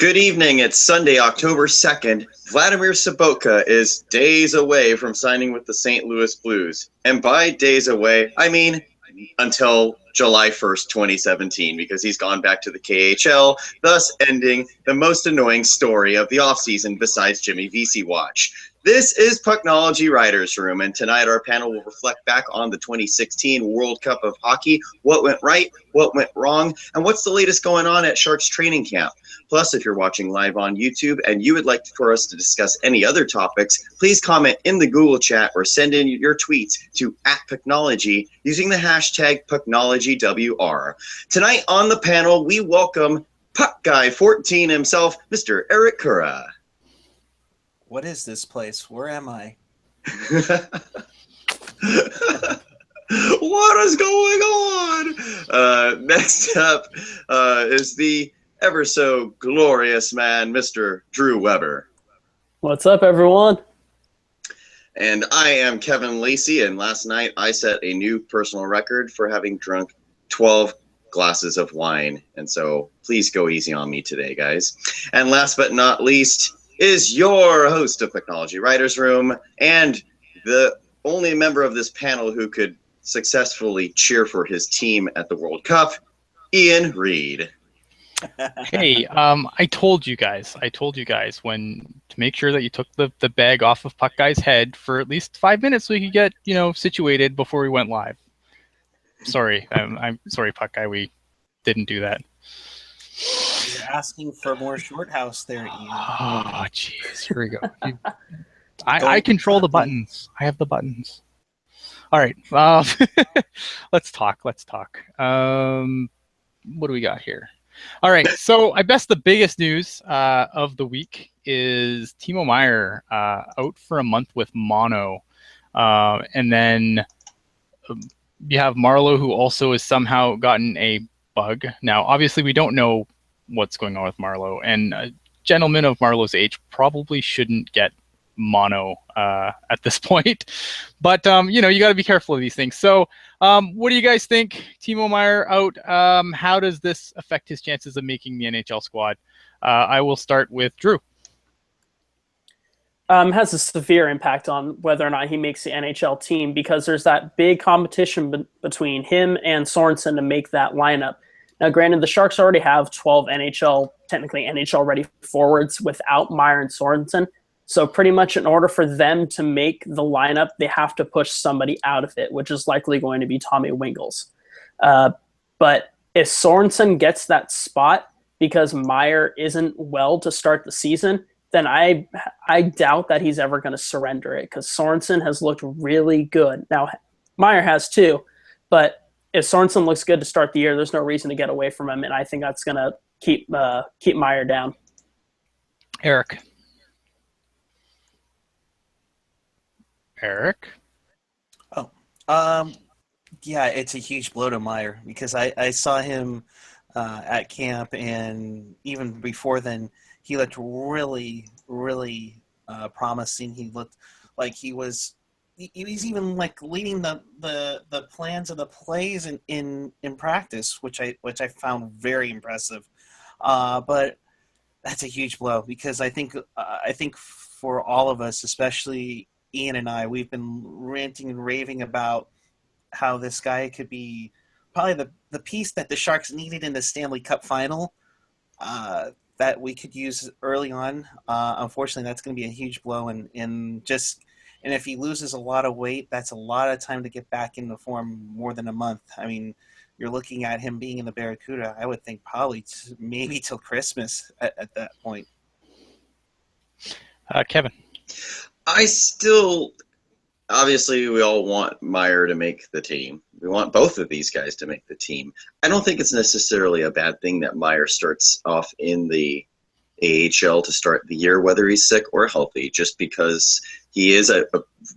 Good evening. It's Sunday, October 2nd. Vladimir Sobotka is days away from signing with the St. Louis Blues. And by days away, I mean until July 1st, 2017, because he's gone back to the KHL, thus ending the most annoying story of the offseason besides Jimmy Vesey watch. This is Pucknology Writers Room, and tonight our panel will reflect back on the 2016 World Cup of Hockey, what went right, what went wrong, and what's the latest going on at Sharks training camp. Plus, if you're watching live on YouTube and you would like for us to discuss any other topics, please comment in the Google chat or send in your tweets to @Pucknology using the hashtag PucknologyWR. Tonight on the panel, we welcome Puck Guy 14 himself, Mr. Eric Cura. What is this place? Where am I? What is going on? Next up is the ever so glorious man, Mr. Drew Weber. What's up, everyone? And I am Kevin Lacey, and last night I set a new personal record for having drunk 12 glasses of wine. And so please go easy on me today, guys. And last but not least is your host of Pucknology Writers Room and the only member of this panel who could successfully cheer for his team at the World Cup, Ian Reed. Hey, I told you guys when to make sure that you took the bag off of Puck Guy's head for at least 5 minutes so he could get, situated before we went live. Sorry, I'm sorry, Puck Guy, we didn't do that. You're asking for more Shorthouse there, Ian. Oh, jeez, here we go. I control the buttons. I have the buttons. All right, let's talk. What do we got here? All right, so I guess the biggest news of the week is Timo Meier out for a month with mono. And then you have Marleau, who also has somehow gotten a bug. Now, obviously, we don't know what's going on with Marleau, and a gentleman of Marleau's age probably shouldn't get mono at this point. But, you got to be careful of these things. So what do you guys think? Timo Meier out. How does this affect his chances of making the NHL squad? I will start with Drew. Has a severe impact on whether or not he makes the NHL team because there's that big competition between him and Sorensen to make that lineup. Now, granted, the Sharks already have 12 technically NHL-ready forwards without Meier and Sorensen. So pretty much in order for them to make the lineup, they have to push somebody out of it, which is likely going to be Tommy Wingels. But if Sorensen gets that spot because Meier isn't well to start the season, then I doubt that he's ever going to surrender it because Sorensen has looked really good. Now, Meier has too, but if Sorensen looks good to start the year, there's no reason to get away from him, and I think that's going to keep Meier down. Eric. Yeah, it's a huge blow to Meier because I saw him at camp, and even before then, he looked really, really promising. He looked like he was even like leading the plans of the plays in practice, which I found very impressive. But that's a huge blow because I think for all of us, especially Ian and I, we've been ranting and raving about how this guy could be probably the piece that the Sharks needed in the Stanley Cup final that we could use early on. Unfortunately, that's going to be a huge blow, and if he loses a lot of weight, that's a lot of time to get back into form, more than a month. I mean, you're looking at him being in the Barracuda, I would think probably maybe till Christmas at that point. Kevin. Obviously, we all want Meier to make the team. We want both of these guys to make the team. I don't think it's necessarily a bad thing that Meier starts off in the AHL to start the year, whether he's sick or healthy, just because he is a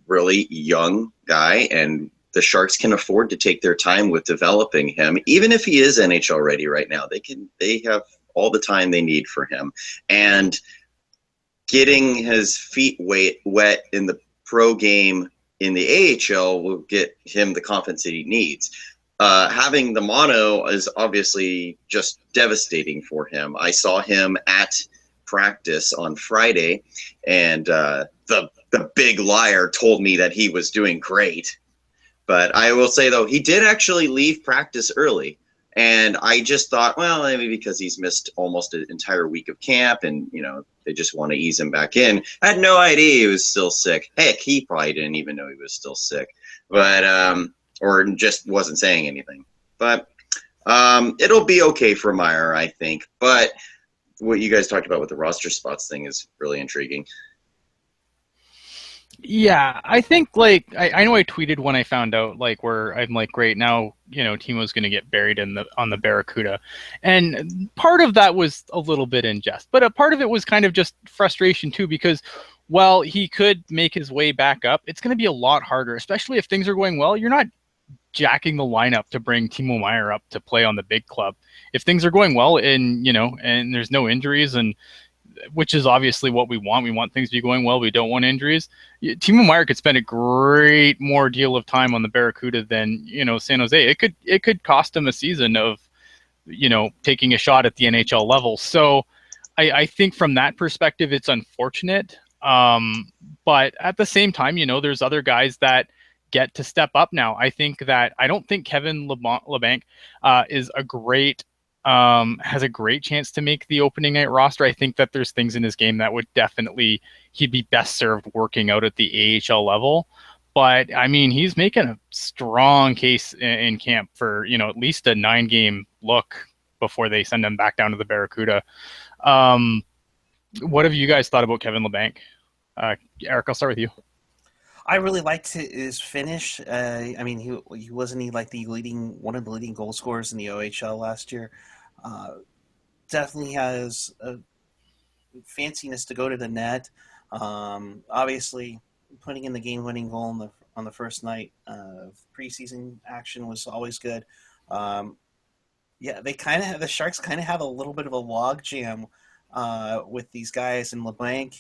really young guy, and the Sharks can afford to take their time with developing him. Even if he is NHL ready right now, they have all the time they need for him. And getting his feet wet in the pro game in the AHL will get him the confidence that he needs. Having the mono is obviously just devastating for him. I saw him at practice on Friday, and the big liar told me that he was doing great. But I will say, though, he did actually leave practice early. And I just thought, well, maybe because he's missed almost an entire week of camp and, they just want to ease him back in. I had no idea he was still sick. Heck, he probably didn't even know he was still sick. But, or just wasn't saying anything. But it'll be okay for Meyer, I think. But what you guys talked about with the roster spots thing is really intriguing. Yeah, I think I know I tweeted when I found out where I'm like, great, now Timo's going to get buried on the Barracuda, and part of that was a little bit in jest, but a part of it was kind of just frustration too, because while he could make his way back up, it's going to be a lot harder, especially if things are going well. You're not jacking the lineup to bring Timo Meyer up to play on the big club. If things are going well and there's no injuries, and which is obviously what we want. We want things to be going well. We don't want injuries. Timo Meyer could spend a great more deal of time on the Barracuda than, San Jose. It could cost him a season of, taking a shot at the NHL level. So I think from that perspective, it's unfortunate. But at the same time, there's other guys that get to step up now. I don't think Kevin Labanc is has a great chance to make the opening night roster. I think that there's things in his game that would definitely, he'd be best served working out at the AHL level. But I mean, he's making a strong case in camp for, at least a 9-game look before they send him back down to the Barracuda. What have you guys thought about Kevin Labanc? Eric, I'll start with you. I really liked his finish. He wasn't one of the leading goal scorers in the OHL last year. Definitely has a fanciness to go to the net. Obviously, putting in the game-winning goal on the first night of preseason action was always good. The Sharks kind of have a little bit of a log jam with these guys, and LeBlanc,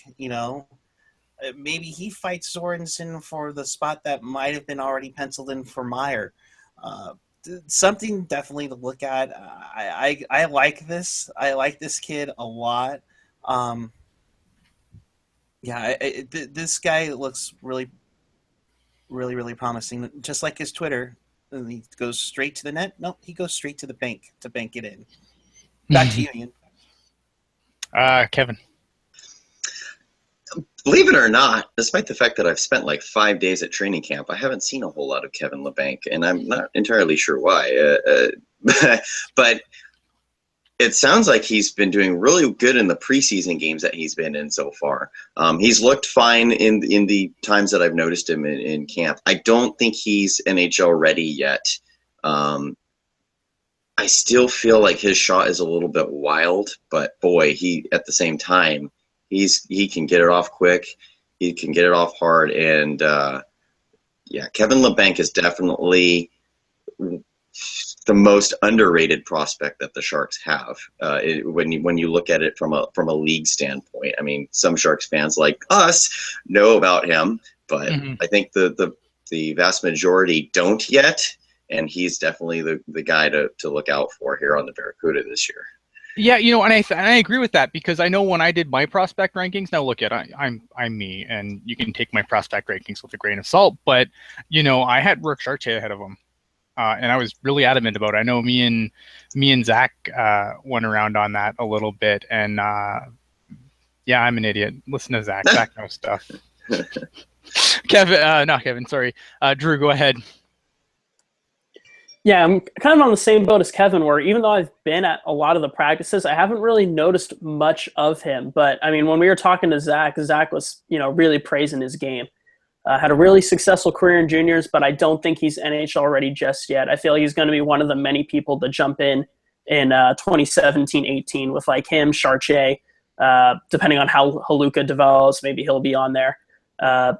maybe he fights Sorensen for the spot that might have been already penciled in for Meyer. Something definitely to look at. I like this. I like this kid a lot. This guy looks really, really, really promising. Just like his Twitter, he goes straight to the net. No, he goes straight to the bank to bank it in. Back to you, Ian. Kevin. Believe it or not, despite the fact that I've spent 5 days at training camp, I haven't seen a whole lot of Kevin Labanc, and I'm not entirely sure why. But it sounds like he's been doing really good in the preseason games that he's been in so far. He's looked fine in the times that I've noticed him in camp. I don't think he's NHL ready yet. I still feel like his shot is a little bit wild, but boy, he at the same time, he can get it off quick. He can get it off hard. And, Kevin Labanc is definitely the most underrated prospect that the Sharks have. When you look at it from a league standpoint, I mean, some Sharks fans like us know about him, but I think the vast majority don't yet. And he's definitely the guy to look out for here on the Barracuda this year. Yeah, and I agree with that, because I know when I did my prospect rankings. Now look, I'm me, and you can take my prospect rankings with a grain of salt. But I had Rourke Chartier ahead of him, and I was really adamant about it. I know me and Zach went around on that a little bit, and I'm an idiot. Listen to Zach. Zach knows stuff. Kevin. Sorry, Drew, go ahead. Yeah, I'm kind of on the same boat as Kevin, where even though I've been at a lot of the practices, I haven't really noticed much of him. But, I mean, when we were talking to Zach was, really praising his game. Had a really successful career in juniors, but I don't think he's NHL ready just yet. I feel like he's going to be one of the many people to jump in 2017-18 with, him, Chartier. Depending on how Haluka develops, maybe he'll be on there. I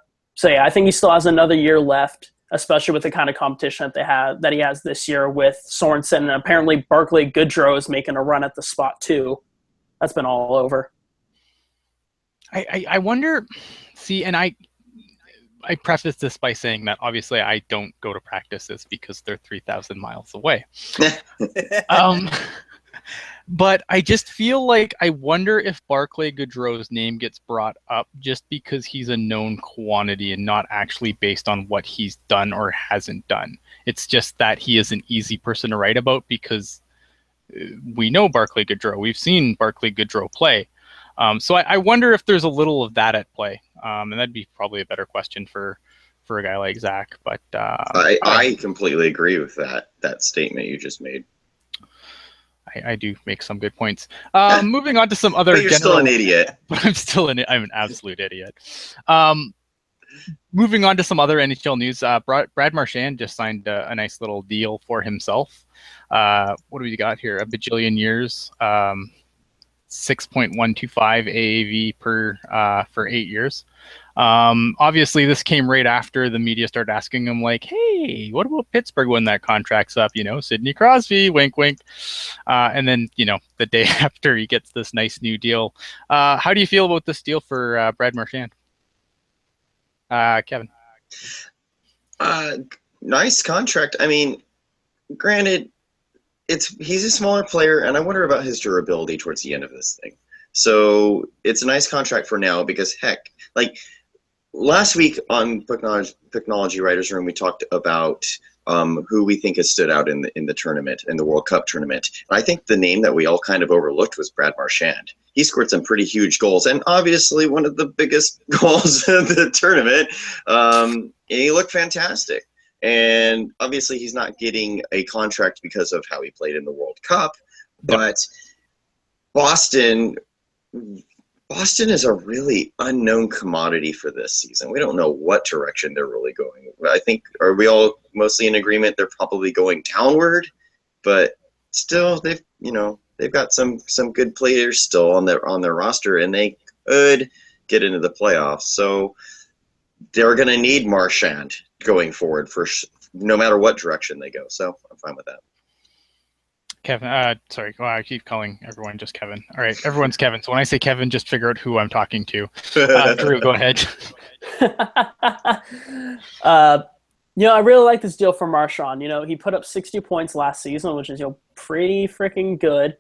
think he still has another year left, especially with the kind of competition that he has this year with Sorensen, and apparently Barclay Goodrow is making a run at the spot too. That's been all over. I wonder. See, and I preface this by saying that obviously I don't go to practices because they're 3,000 miles away. But I just feel like I wonder if Barclay Goodrow's name gets brought up just because he's a known quantity and not actually based on what he's done or hasn't done. It's just that he is an easy person to write about because we know Barclay Goodrow. We've seen Barclay Goodrow play. So I wonder if there's a little of that at play. And that'd be probably a better question for a guy like Zach. But I completely agree with that statement you just made. I do make some good points. Moving on to some other. But you're still an idiot. But I'm an absolute idiot. Moving on to some other NHL news. Brad Marchand just signed a nice little deal for himself. What do we got here? A bajillion years. 6.125 AAV for 8 years. Obviously, this came right after the media started asking him, like, hey, what about Pittsburgh when that contract's up? Sidney Crosby, wink, wink. And then, the day after he gets this nice new deal. How do you feel about this deal for Brad Marchand? Kevin? Nice contract. I mean, granted, he's a smaller player, and I wonder about his durability towards the end of this thing. So it's a nice contract for now because, heck, like last week on Pucknology Writers Room, we talked about who we think has stood out in the tournament, in the World Cup tournament. And I think the name that we all kind of overlooked was Brad Marchand. He scored some pretty huge goals, and obviously one of the biggest goals of the tournament. And he looked fantastic. And obviously he's not getting a contract because of how he played in the World Cup, but Boston is a really unknown commodity for this season. We don't know what direction they're really going. I think, are we all mostly in agreement they're probably going downward, but still they've got some good players still on their roster, and they could get into the playoffs. So they're going to need Marchand going forward for no matter what direction they go. So I'm fine with that. Kevin, sorry, I keep calling everyone just Kevin. All right, everyone's Kevin. So when I say Kevin, just figure out who I'm talking to. Drew, go ahead. I really like this deal for Marchand. He put up 60 points last season, which is pretty freaking good.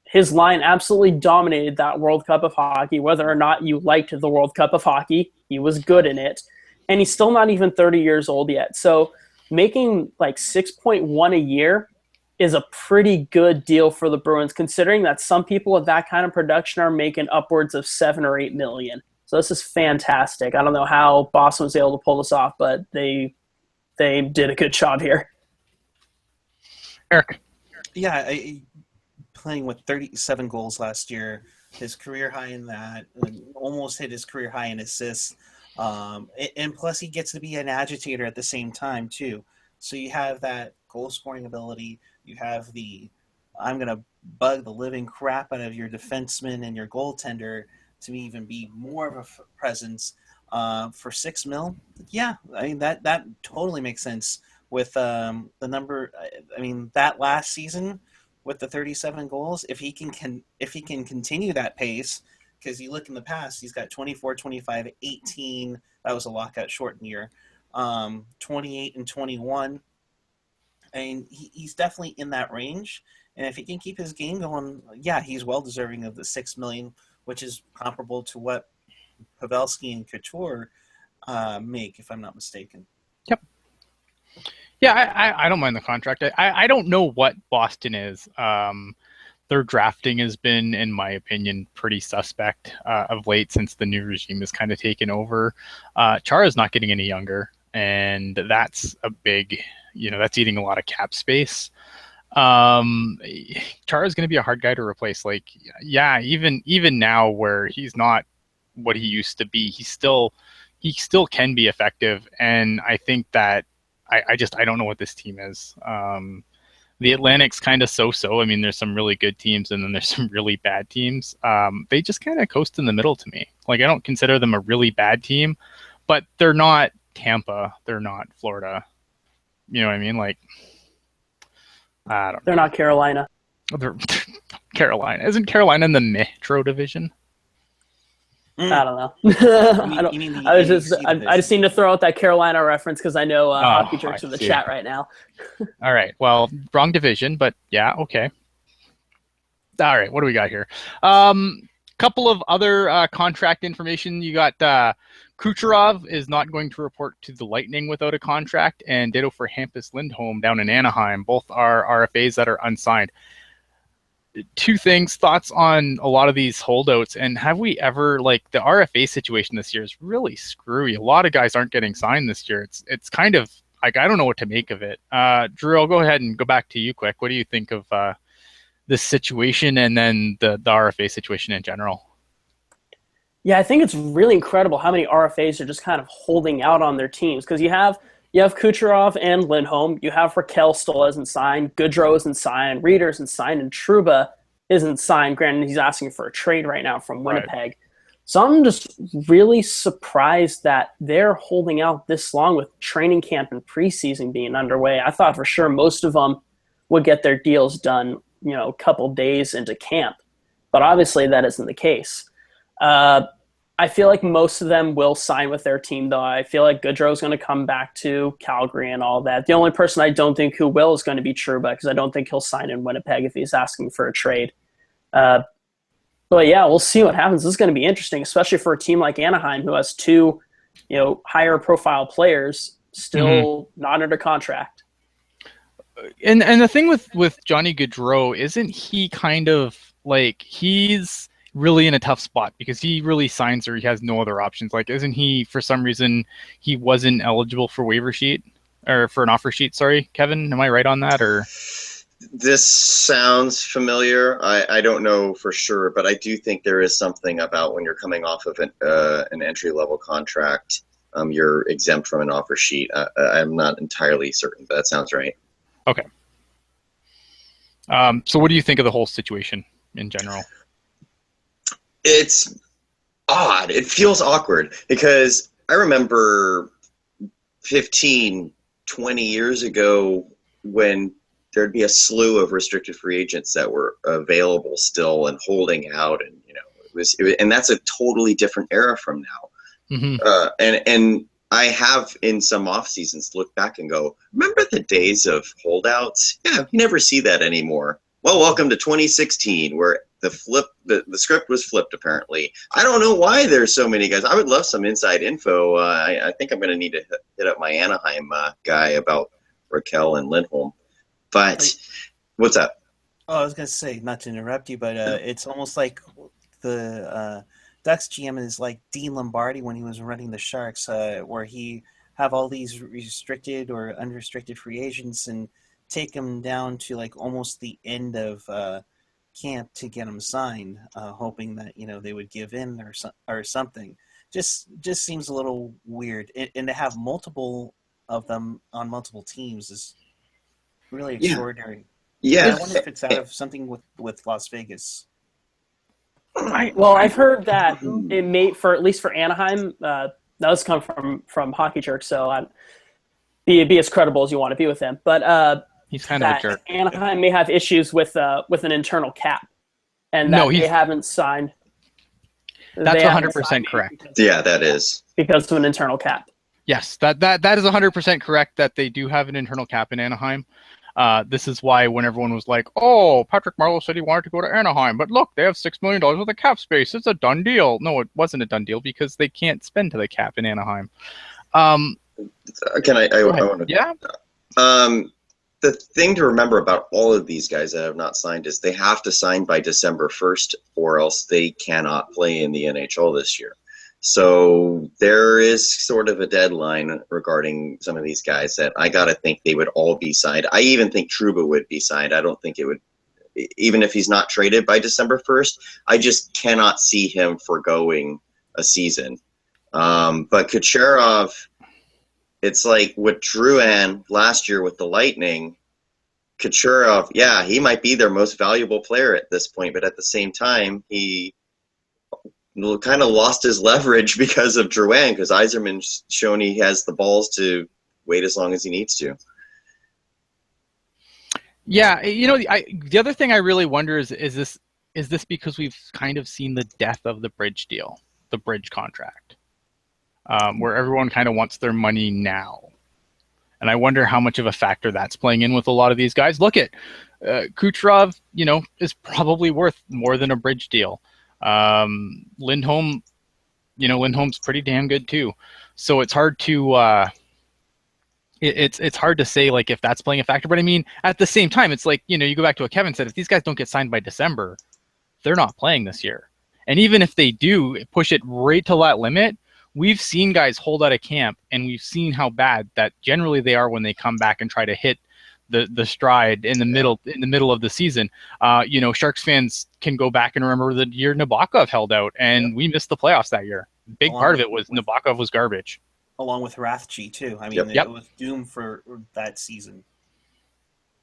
His line absolutely dominated that World Cup of hockey. Whether or not you liked the World Cup of hockey, he was good in it. And he's still not even 30 years old yet. So making like 6.1 a year is a pretty good deal for the Bruins, considering that some people with that kind of production are making upwards of 7 or 8 million. So this is fantastic. I don't know how Boston was able to pull this off, but they did a good job here. Eric. Yeah, playing with 37 goals last year, his career high in that, almost hit his career high in assists. And plus he gets to be an agitator at the same time too. So you have that goal scoring ability. You have I'm going to bug the living crap out of your defenseman and your goaltender to even be more of a presence for $6 million. Yeah, I mean that totally makes sense with the number. I mean that last season with the 37 goals, if he can continue that pace. Because you look in the past, he's got 24, 25, 18. That was a lockout shortened year. 28 and 21. And he's definitely in that range. And if he can keep his game going, yeah, he's well deserving of the $6 million, which is comparable to what Pavelski and Couture make, if I'm not mistaken. Yep. Yeah, I don't mind the contract. I don't know what Boston is. Their drafting has been, in my opinion, pretty suspect of late since the new regime has kind of taken over. Chara's not getting any younger, and that's a big, that's eating a lot of cap space. Chara's going to be a hard guy to replace. Like, yeah, even now where he's not what he used to be, he still can be effective. And I think that I don't know what this team is. The Atlantic's kind of so-so. I mean, there's some really good teams and then there's some really bad teams. They just kind of coast in the middle to me. Like, I don't consider them a really bad team, but they're not Tampa. They're not Florida. You know what I mean? Like, I don't know. They're not Carolina. They're Carolina. Isn't Carolina in the Metro Division? I don't know. I just need to throw out that Carolina reference because I know hockey jerks in the chat right now. All right. Well, wrong division, but yeah, okay. All right, what do we got here? Couple of other contract information. You got Kucherov is not going to report to the Lightning without a contract, and ditto for Hampus Lindholm down in Anaheim. Both are RFAs that are unsigned. Two things, thoughts on a lot of these holdouts, and have we ever, like, the RFA situation this year is really screwy. A lot of guys aren't getting signed this year. It's kind of like, I don't know what to make of it. Drew, I'll go ahead and go back to you quick. What do you think of this situation and then the RFA situation in general? Yeah, I think it's really incredible how many RFAs are just kind of holding out on their teams, because you have Kucherov and Lindholm, you have Raquel still isn't signed, Goodrow isn't signed, Reeder isn't signed, and Trouba isn't signed. Granted, he's asking for a trade right now from Winnipeg. Right. So I'm just really surprised that they're holding out this long with training camp and preseason being underway. I thought for sure most of them would get their deals done, a couple days into camp. But obviously that isn't the case. I feel like most of them will sign with their team, though. I feel like Goodrow's going to come back to Calgary and all that. The only person I don't think who will is going to be Trouba, because I don't think he'll sign in Winnipeg if he's asking for a trade. But yeah, we'll see what happens. This is going to be interesting, especially for a team like Anaheim, who has two, higher profile players still not under contract. And the thing with Johnny Gaudreau, isn't he kind of like, he's really in a tough spot because he really signs or he has no other options? Like, isn't he, for some reason, he wasn't eligible for waiver sheet or for an offer sheet? Sorry, Kevin, am I right on that? Or this sounds familiar. I don't know for sure, but I do think there is something about when you're coming off of an entry-level contract, you're exempt from an offer sheet. I'm not entirely certain, but that sounds right. Okay. So what do you think of the whole situation in general? It's odd. It feels awkward because I remember 15, 20 years ago when there'd be a slew of restricted free agents that were available still and holding out, and and that's a totally different era from now. Mm-hmm. And I have in some off seasons looked back and go, remember the days of holdouts? Yeah, you never see that anymore. Well, welcome to 2016, where the script was flipped, apparently. I don't know why there's so many guys. I would love some inside info. I think I'm going to need to hit up my Anaheim guy about Raquel and Lindholm. But what's up? Oh, I was going to say, not to interrupt you, but it's almost like the Ducks GM is like Dean Lombardi when he was running the Sharks, where he have all these restricted or unrestricted free agents and take them down to like almost the end of camp to get them signed, hoping that they would give in or something. Just seems a little weird, and to have multiple of them on multiple teams is really extraordinary. Yeah, I wonder if it's out of something with Las Vegas. I've heard that it may, at least for Anaheim, that does come from Hockey Jerk, so I'd be as credible as you want to be with him. But he's kind of a jerk. Anaheim may have issues with an internal cap, and that they haven't signed. That's 100% correct. Yeah, that is because of an internal cap. Yes, that is 100% correct. That they do have an internal cap in Anaheim. This is why when everyone was like, "Oh, Patrick Marleau said he wanted to go to Anaheim, but look, they have $6 million worth of cap space. It's a done deal." No, it wasn't a done deal because they can't spend to the cap in Anaheim. Can I want to? Yeah. The thing to remember about all of these guys that have not signed is they have to sign by December 1st, or else they cannot play in the NHL this year. So there is sort of a deadline regarding some of these guys that I got to think they would all be signed. I even think Trouba would be signed. I don't think it would, even if he's not traded by December 1st, I just cannot see him foregoing a season. But Kucherov, it's like with Drouin last year with the Lightning, Kucherov, yeah, he might be their most valuable player at this point, but at the same time, he kind of lost his leverage because of Drouin, because Yzerman's shown he has the balls to wait as long as he needs to. Yeah, the other thing I really wonder is this because we've kind of seen the death of the bridge deal, the bridge contract, where everyone kind of wants their money now. And I wonder how much of a factor that's playing in with a lot of these guys. Look at Kucherov, is probably worth more than a bridge deal. Lindholm's pretty damn good too. So it's hard to it's hard to say like if that's playing a factor. But I mean, at the same time, it's like, you go back to what Kevin said. If these guys don't get signed by December, they're not playing this year. And even if they do push it right to that limit, we've seen guys hold out of camp, and we've seen how bad that generally they are when they come back and try to hit the stride in the middle of the season. Sharks fans can go back and remember the year Nabokov held out, and we missed the playoffs that year. Big part of it was Nabokov was garbage. Along with Rathje too. I mean, it was doomed for that season.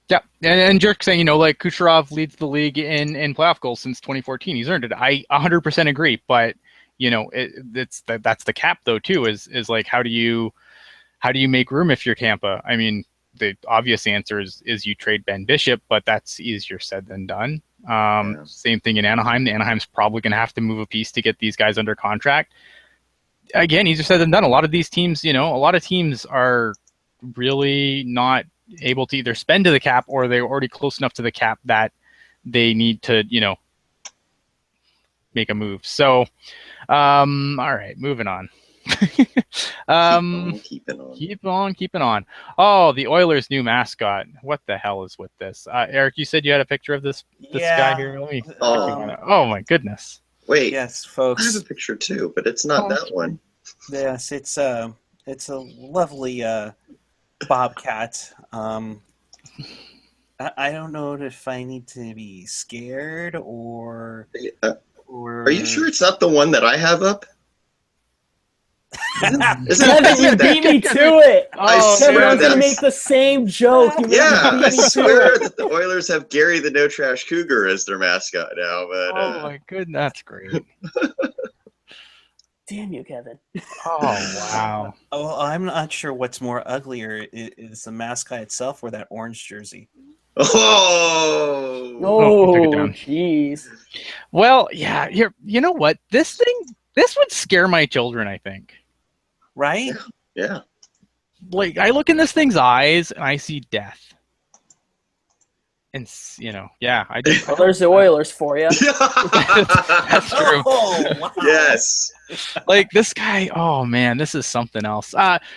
Yeah, and Jerk saying, like Kucherov leads the league in playoff goals since 2014. He's earned it. I 100% agree, but that's the cap though too. Is like how do you make room if you're Tampa? I mean, the obvious answer is you trade Ben Bishop, but that's easier said than done. Same thing in Anaheim. The Anaheim's probably going to have to move a piece to get these guys under contract. Again, easier said than done. A lot of these teams, are really not able to either spend to the cap or they're already close enough to the cap that they need to, make a move. So, all right, moving on. Keep on. Oh, the Oilers' new mascot. What the hell is with this? Eric, you said you had a picture of this guy here. Let me. Oh my goodness. Wait. Yes, folks. I have a picture too, but it's not that one. Yes, it's a lovely bobcat. I don't know if I need to be scared or. Are you sure it's not the one that I have up? You beat me to it. Everyone's going to make the same joke. I swear that the Oilers have Gary the No Trash Cougar as their mascot now. But, oh my goodness, that's great. Damn you, Kevin. Oh, wow. Well, I'm not sure what's more uglier is the mascot itself or that orange jersey. Oh, jeez. Well, yeah, you know what? This would scare my children, I think. Right? Yeah. Like, I look in this thing's eyes and I see death. And, I do. Well, there's the Oilers for you. That's true. Oh, wow. Yes. Like, this guy, oh, man, this is something else.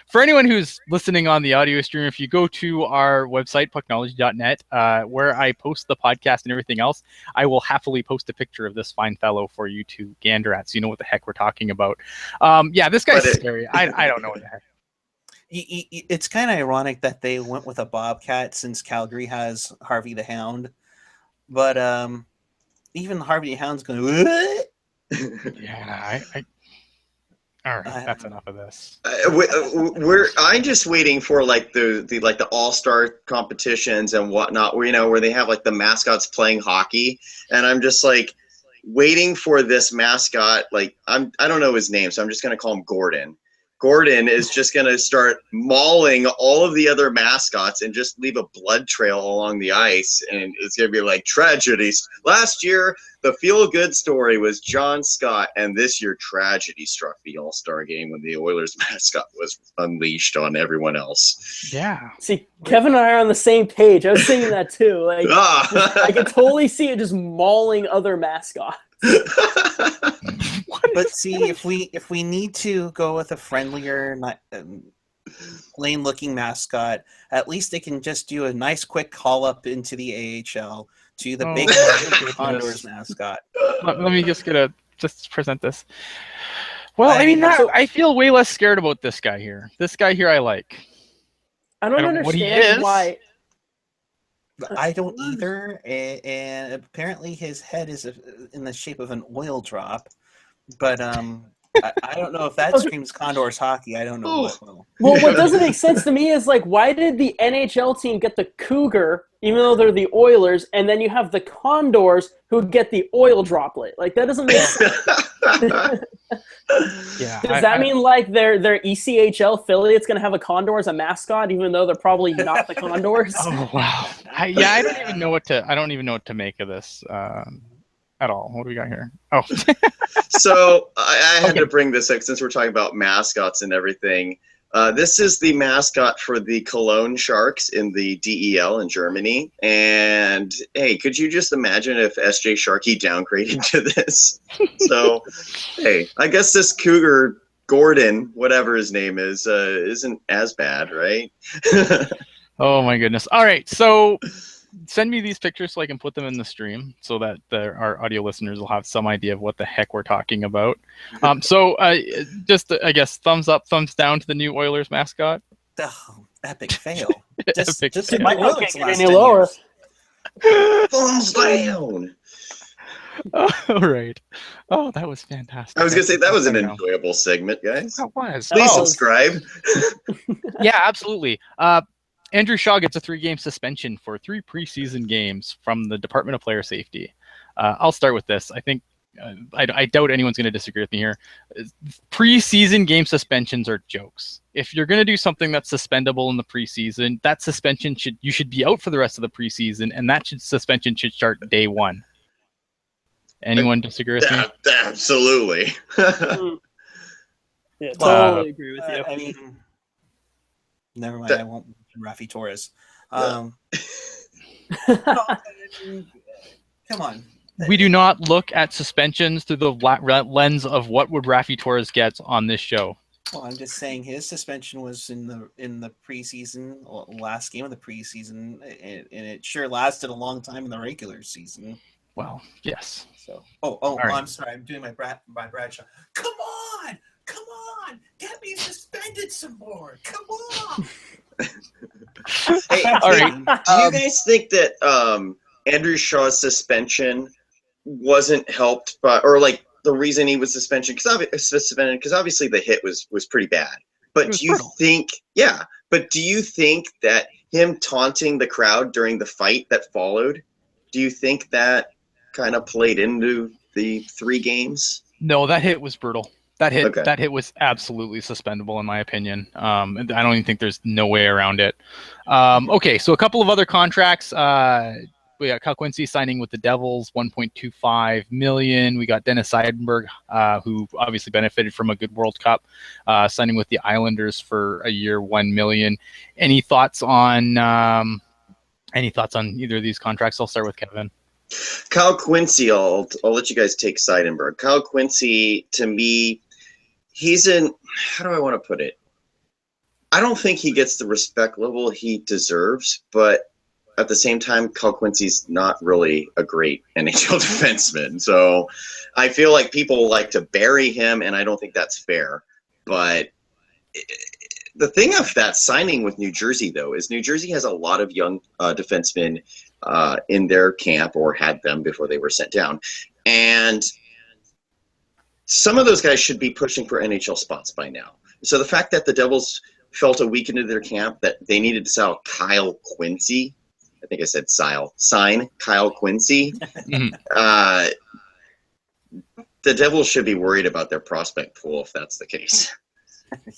For anyone who's listening on the audio stream, if you go to our website, pucknology.net, where I post the podcast and everything else, I will happily post a picture of this fine fellow for you to gander at so you know what the heck we're talking about. This guy's scary. I don't know what the heck. It's kind of ironic that they went with a bobcat since Calgary has Harvey the Hound, but even Harvey the Hound's going. Yeah, all right, that's enough of this. I'm just waiting for like the all-star competitions and whatnot, where they have like the mascots playing hockey, and I'm just like waiting for this mascot. Like I don't know his name, so I'm just gonna call him Gordon. Gordon is just going to start mauling all of the other mascots and just leave a blood trail along the ice. And it's going to be like tragedies. Last year, the feel-good story was John Scott, and this year tragedy struck the All-Star game when the Oilers mascot was unleashed on everyone else. Yeah. See, Kevin and I are on the same page. I was thinking that too. Like, I can totally see it just mauling other mascots. But see, if we need to go with a friendlier, plain-looking mascot, at least they can just do a nice quick call-up into the AHL to the big Condors mascot. Let me just present this. Well, I feel way less scared about this guy here. This guy here I like. I don't understand why. I don't either, and apparently his head is in the shape of an oil drop. But I don't know if that screams Condors hockey. I don't know what will. Well, what doesn't make sense to me is, like, why did the NHL team get the Cougar, even though they're the Oilers, and then you have the Condors who get the oil droplet? Like, that doesn't make sense. Yeah. Does that mean, like, their ECHL affiliate's going to have a Condor as a mascot, even though they're probably not the Condors? Oh, wow. I don't even know what to make of this. At all. What do we got here? Oh. So I had to bring this up since we're talking about mascots and everything. This is the mascot for the Cologne Sharks in the DEL in Germany. And hey, could you just imagine if SJ Sharkey downgraded to this? So, hey, I guess this Cougar Gordon, whatever his name is, isn't as bad, right? Oh my goodness. All right, so send me these pictures so I can put them in the stream so that our audio listeners will have some idea of what the heck we're talking about. So just, I guess, thumbs up, thumbs down to the new Oilers mascot. Oh, epic fail. Just Epic just fail. my Michael Oilers can't get last any 10 lower. years. Thumbs down. All right. Oh, that was fantastic. I was going to say, that was an I know. enjoyable segment, guys. That was. Please Oh. subscribe. Yeah, absolutely. Andrew Shaw gets a 3-game suspension for 3 preseason games from the Department of Player Safety. I'll start with this. I think I doubt anyone's going to disagree with me here. Preseason game suspensions are jokes. If you're going to do something that's suspendable in the preseason, that suspension you should be out for the rest of the preseason, and that suspension should start day 1. Anyone disagree with me? Absolutely. Yeah, Well, totally agree with you. I mean, never mind. I won't mention Rafi Torres. No, I mean, come on. We do not look at suspensions through the lens of what would Rafi Torres get on this show. Well, I'm just saying his suspension was in the preseason, last game of the preseason, and it sure lasted a long time in the regular season. Well, yes. So, right. I'm sorry. I'm doing my Bradshaw. Come on, get me suspended some more. Come on. Hey, All right. do you guys think that Andrew Shaw's suspension wasn't helped by, or like the reason he was suspended because obviously the hit was pretty bad. But do you think, but do you think that him taunting the crowd during the fight that followed, do you think that kind of played into the 3 games? No, that hit was brutal. That hit Okay. that hit was absolutely suspendable in my opinion. And I don't even think there's no way around it. Okay, so a couple of other contracts. We got Kyle Quincy signing with the Devils, $1.25 million. We got Dennis Seidenberg, who obviously benefited from a good World Cup, signing with the Islanders for a year, $1 million. Any thoughts on either of these contracts? I'll start with Kevin. Kyle Quincy, I'll let you guys take Seidenberg. Kyle Quincy, to me, he's in, how do I want to put it? I don't think he gets the respect level he deserves, but at the same time, Kyle Quincy's not really a great NHL defenseman. So I feel like people like to bury him, and I don't think that's fair. But the thing of that signing with New Jersey, though, is New Jersey has a lot of young defensemen in their camp, or had them before they were sent down. And some of those guys should be pushing for NHL spots by now. So the fact that the Devils felt a week into their camp that they needed to sell Kyle Quincy, I think I said sign Kyle Quincy, the Devils should be worried about their prospect pool if that's the case.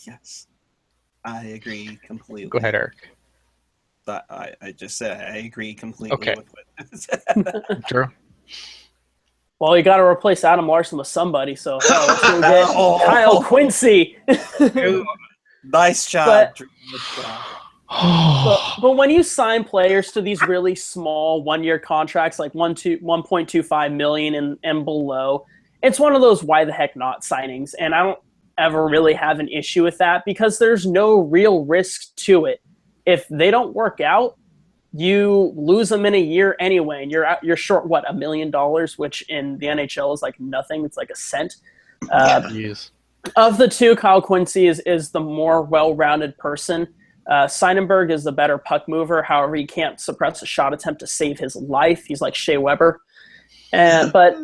Yes, I agree completely. Go ahead, Eric. But I just said I agree completely Okay. with what. Drew? Well, you got to replace Adam Larson with somebody, so let's go get Kyle Quincy. Nice job. But- Drew. Good job. But when you sign players to these really small 1-year contracts, like 1.25 million and below, it's one of those why the heck not signings. And I don't ever really have an issue with that because there's no real risk to it. If they don't work out, you lose them in a year anyway, and you're short $1 million, which in the NHL is like nothing. It's like a cent. Jeez. Of the two, Kyle Quincy is the more well-rounded person. Seidenberg is the better puck mover. However, he can't suppress a shot attempt to save his life. He's like Shea Weber. But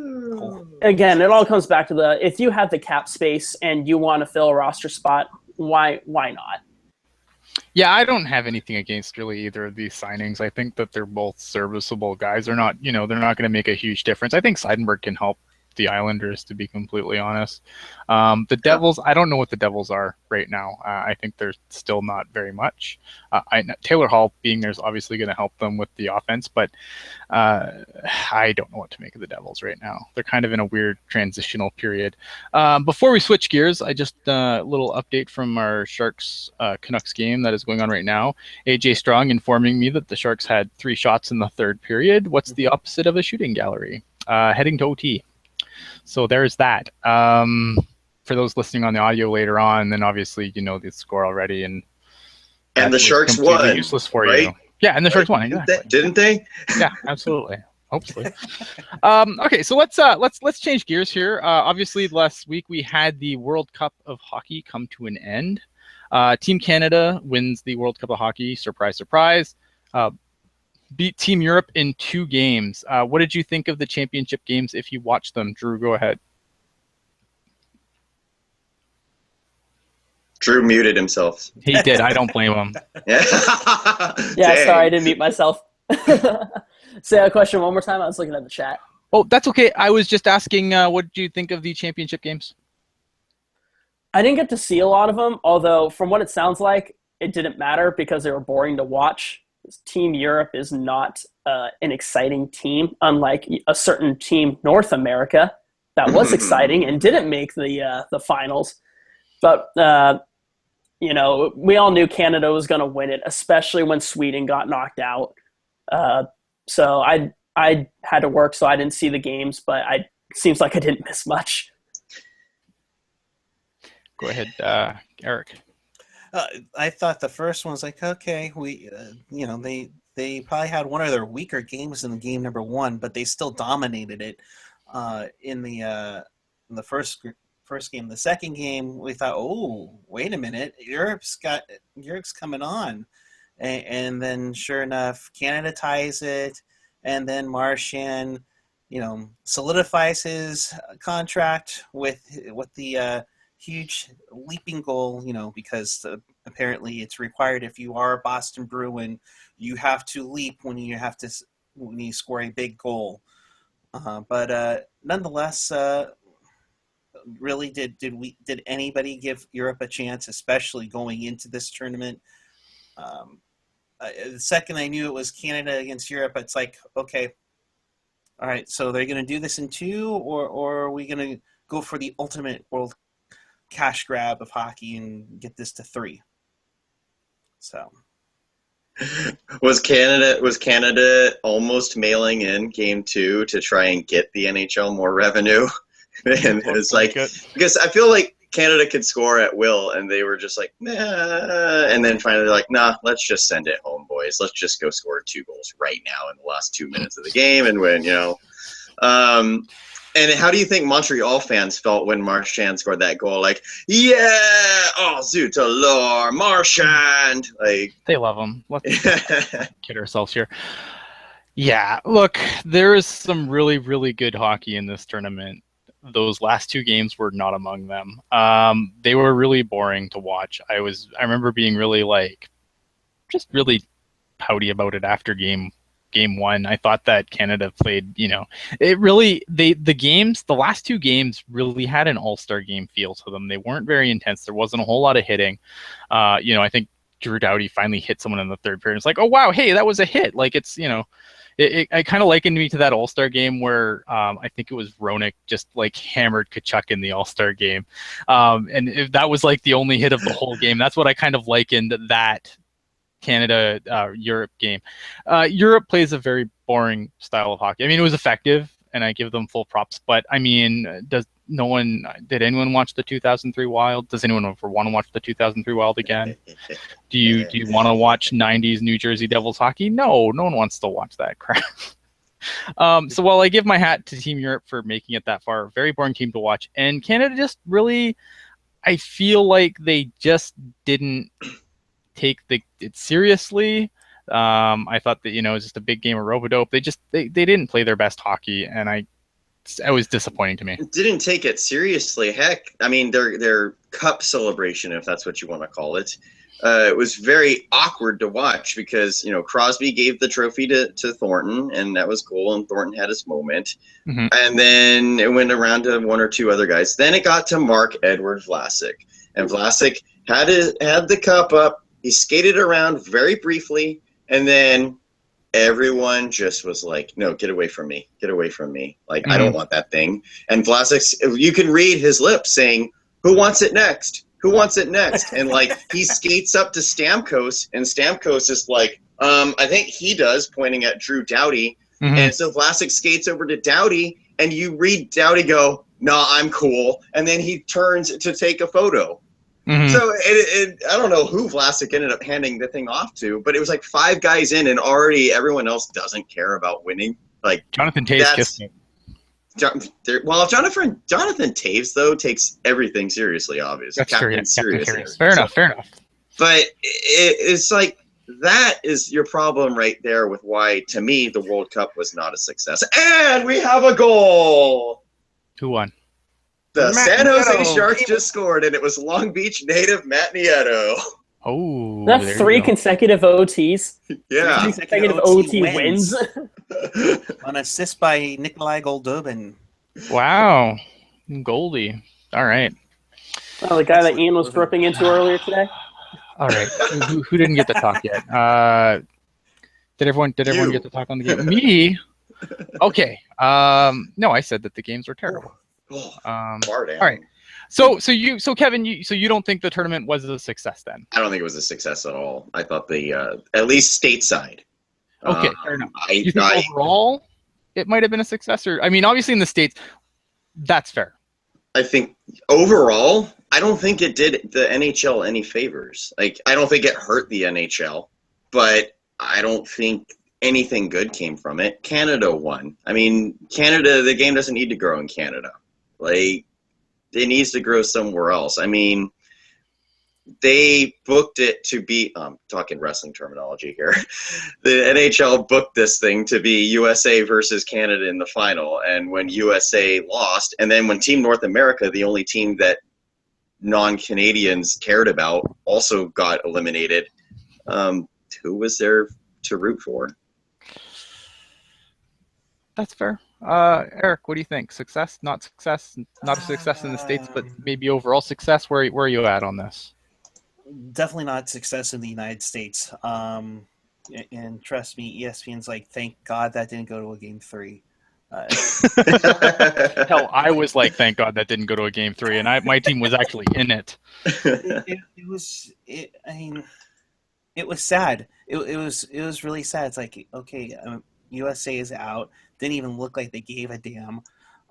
again, it all comes back to if you have the cap space and you want to fill a roster spot, why not? Yeah, I don't have anything against really either of these signings. I think that they're both serviceable guys. They're not going to make a huge difference. I think Seidenberg can help the Islanders, to be completely honest. The Devils, I don't know what the Devils are right now. I think they're still not very much. Taylor Hall being there is obviously going to help them with the offense, but I don't know what to make of the Devils right now. They're kind of in a weird transitional period. Before we switch gears, I just a little update from our Sharks Canucks game that is going on right now. AJ Strong informing me that the Sharks had 3 shots in the third period. What's the opposite of a shooting gallery? Heading to OT. So there's that. For those listening on the audio later on, then obviously you know the score already, and the Sharks won. Useless for right? you. Yeah, and the Sharks won. Exactly. Didn't they? Yeah, absolutely. Hopefully. Okay, so let's change gears here. Obviously, last week we had the World Cup of Hockey come to an end. Team Canada wins the World Cup of Hockey. Surprise, surprise. Beat Team Europe in 2 games. What did you think of the championship games if you watched them? Drew, go ahead. Drew muted himself. He did. I don't blame him. Yeah, sorry, I didn't mute myself. Say that question one more time. I was looking at the chat. Oh, that's okay. I was just asking, what did you think of the championship games? I didn't get to see a lot of them, although from what it sounds like, it didn't matter because they were boring to watch. Team Europe is not an exciting team, unlike a certain Team North America that was exciting and didn't make the finals. But you know, we all knew Canada was going to win it, especially when Sweden got knocked out. So I had to work, so I didn't see the games, but it seems like I didn't miss much. Go ahead, Eric. I thought the first one was like, okay, they probably had one of their weaker games in the game number 1, but they still dominated it in the first game. The second game, we thought, oh, wait a minute, Europe's coming on, and then sure enough, Canada ties it, and then Marchand, solidifies his contract with the huge leaping goal, because apparently it's required if you are a Boston Bruin, you have to leap when you score a big goal. But nonetheless, really, did anybody give Europe a chance, especially going into this tournament? The second I knew it was Canada against Europe, it's like, okay, all right, so they're going to do this in 2, or are we going to go for the ultimate world cash grab of hockey and get this to 3? So was Canada almost mailing in game 2 to try and get the NHL more revenue? And it's like, because I feel like Canada could score at will, and they were just like, nah. And then finally they're like, nah, let's just send it home, boys. Let's just go score 2 goals right now in the last 2 minutes of the game and win, And how do you think Montreal fans felt when Marchand scored that goal? Like, yeah, oh, zut alors, Marchand. Like, they love him. Let's kid ourselves here. Yeah, look, there is some really, really good hockey in this tournament. Those last 2 games were not among them. They were really boring to watch. I remember being really just really pouty about it after game 1. I thought that Canada played, it really, the last 2 games really had an all-star game feel to them. They weren't very intense. There wasn't a whole lot of hitting. I think Drew Doughty finally hit someone in the third period. It's like, oh wow, hey, that was a hit. Like, it's, it kind of likened me to that all-star game where I think it was Roenick just hammered Tkachuk in the all-star game. And if that was the only hit of the whole game, that's what I kind of likened that Canada-Europe game. Europe plays a very boring style of hockey. I mean, it was effective, and I give them full props. But I mean, did anyone watch the 2003 Wild? Does anyone ever want to watch the 2003 Wild again? Do you want to watch 90s New Jersey Devils hockey? No one wants to watch that crap. So while I give my hat to Team Europe for making it that far, very boring team to watch, and Canada just really, I feel like they just didn't take it seriously. I thought that it was just a big game of rope-a-dope. They didn't play their best hockey, and it was disappointing to me. Didn't take it seriously. Heck, I mean their cup celebration, if that's what you want to call it, it was very awkward to watch because, Crosby gave the trophy to Thornton, and that was cool, and Thornton had his moment. Mm-hmm. And then it went around to one or two other guys. Then it got to Marc-Edouard Vlasic. And Vlasic had the cup up. He skated around very briefly, and then everyone just was like, no, get away from me. Get away from me. Like, I don't want that thing. And Vlasic, you can read his lips saying, who wants it next? Who wants it next? And, like, he skates up to Stamkos, and Stamkos is like, I think he does, pointing at Drew Doughty. Mm-hmm. And so Vlasic skates over to Doughty, and you read Doughty go, no, I'm cool. And then he turns to take a photo. Mm-hmm. So I don't know who Vlasic ended up handing the thing off to, but it was like 5 guys in, and already everyone else doesn't care about winning. Like Jonathan Toews kissed me. Well, Jonathan Toews though takes everything seriously. Obviously, That's true. Yeah. serious. Fair enough. But it's like that is your problem right there with why, to me, the World Cup was not a success. And we have a goal. Who won? The Matt San Jose Nieto. Sharks just scored, and it was Long Beach native Matt Nieto. Oh, That's there 3 you go. consecutive OTs. Yeah. 3 consecutive OT wins. An assist by Nikolai Goldobin. Wow, Goldie. All right. Oh, the guy that Ian was ripping into earlier today. All right. Who didn't get to talk yet? Did everyone get to talk on the game? Me? Okay. No, I said that the games were terrible. All right. So Kevin, you don't think the tournament was a success then? I don't think it was a success at all. I thought at least stateside. Okay, fair enough. You think overall it might have been a success? Or, I mean, obviously in the States, that's fair. I think overall, I don't think it did the NHL any favors. Like, I don't think it hurt the NHL, but I don't think anything good came from it. Canada won. I mean, Canada, the game doesn't need to grow in Canada. Like, it needs to grow somewhere else. I mean, they booked it to be, talking wrestling terminology here, the NHL booked this thing to be USA versus Canada in the final. And when USA lost, and then when Team North America, the only team that non-Canadians cared about, also got eliminated, who was there to root for? That's fair. Eric, what do you think? Success, not success? Not a success in the States, but maybe overall success? Where are you at on this? Definitely not success in the United States. And trust me, ESPN's like, thank God that didn't go to a game 3. Hell, I was like, thank God that didn't go to a game 3, and my team was actually in it. It was sad. It was really sad. It's like, okay, USA is out. Didn't even look like they gave a damn.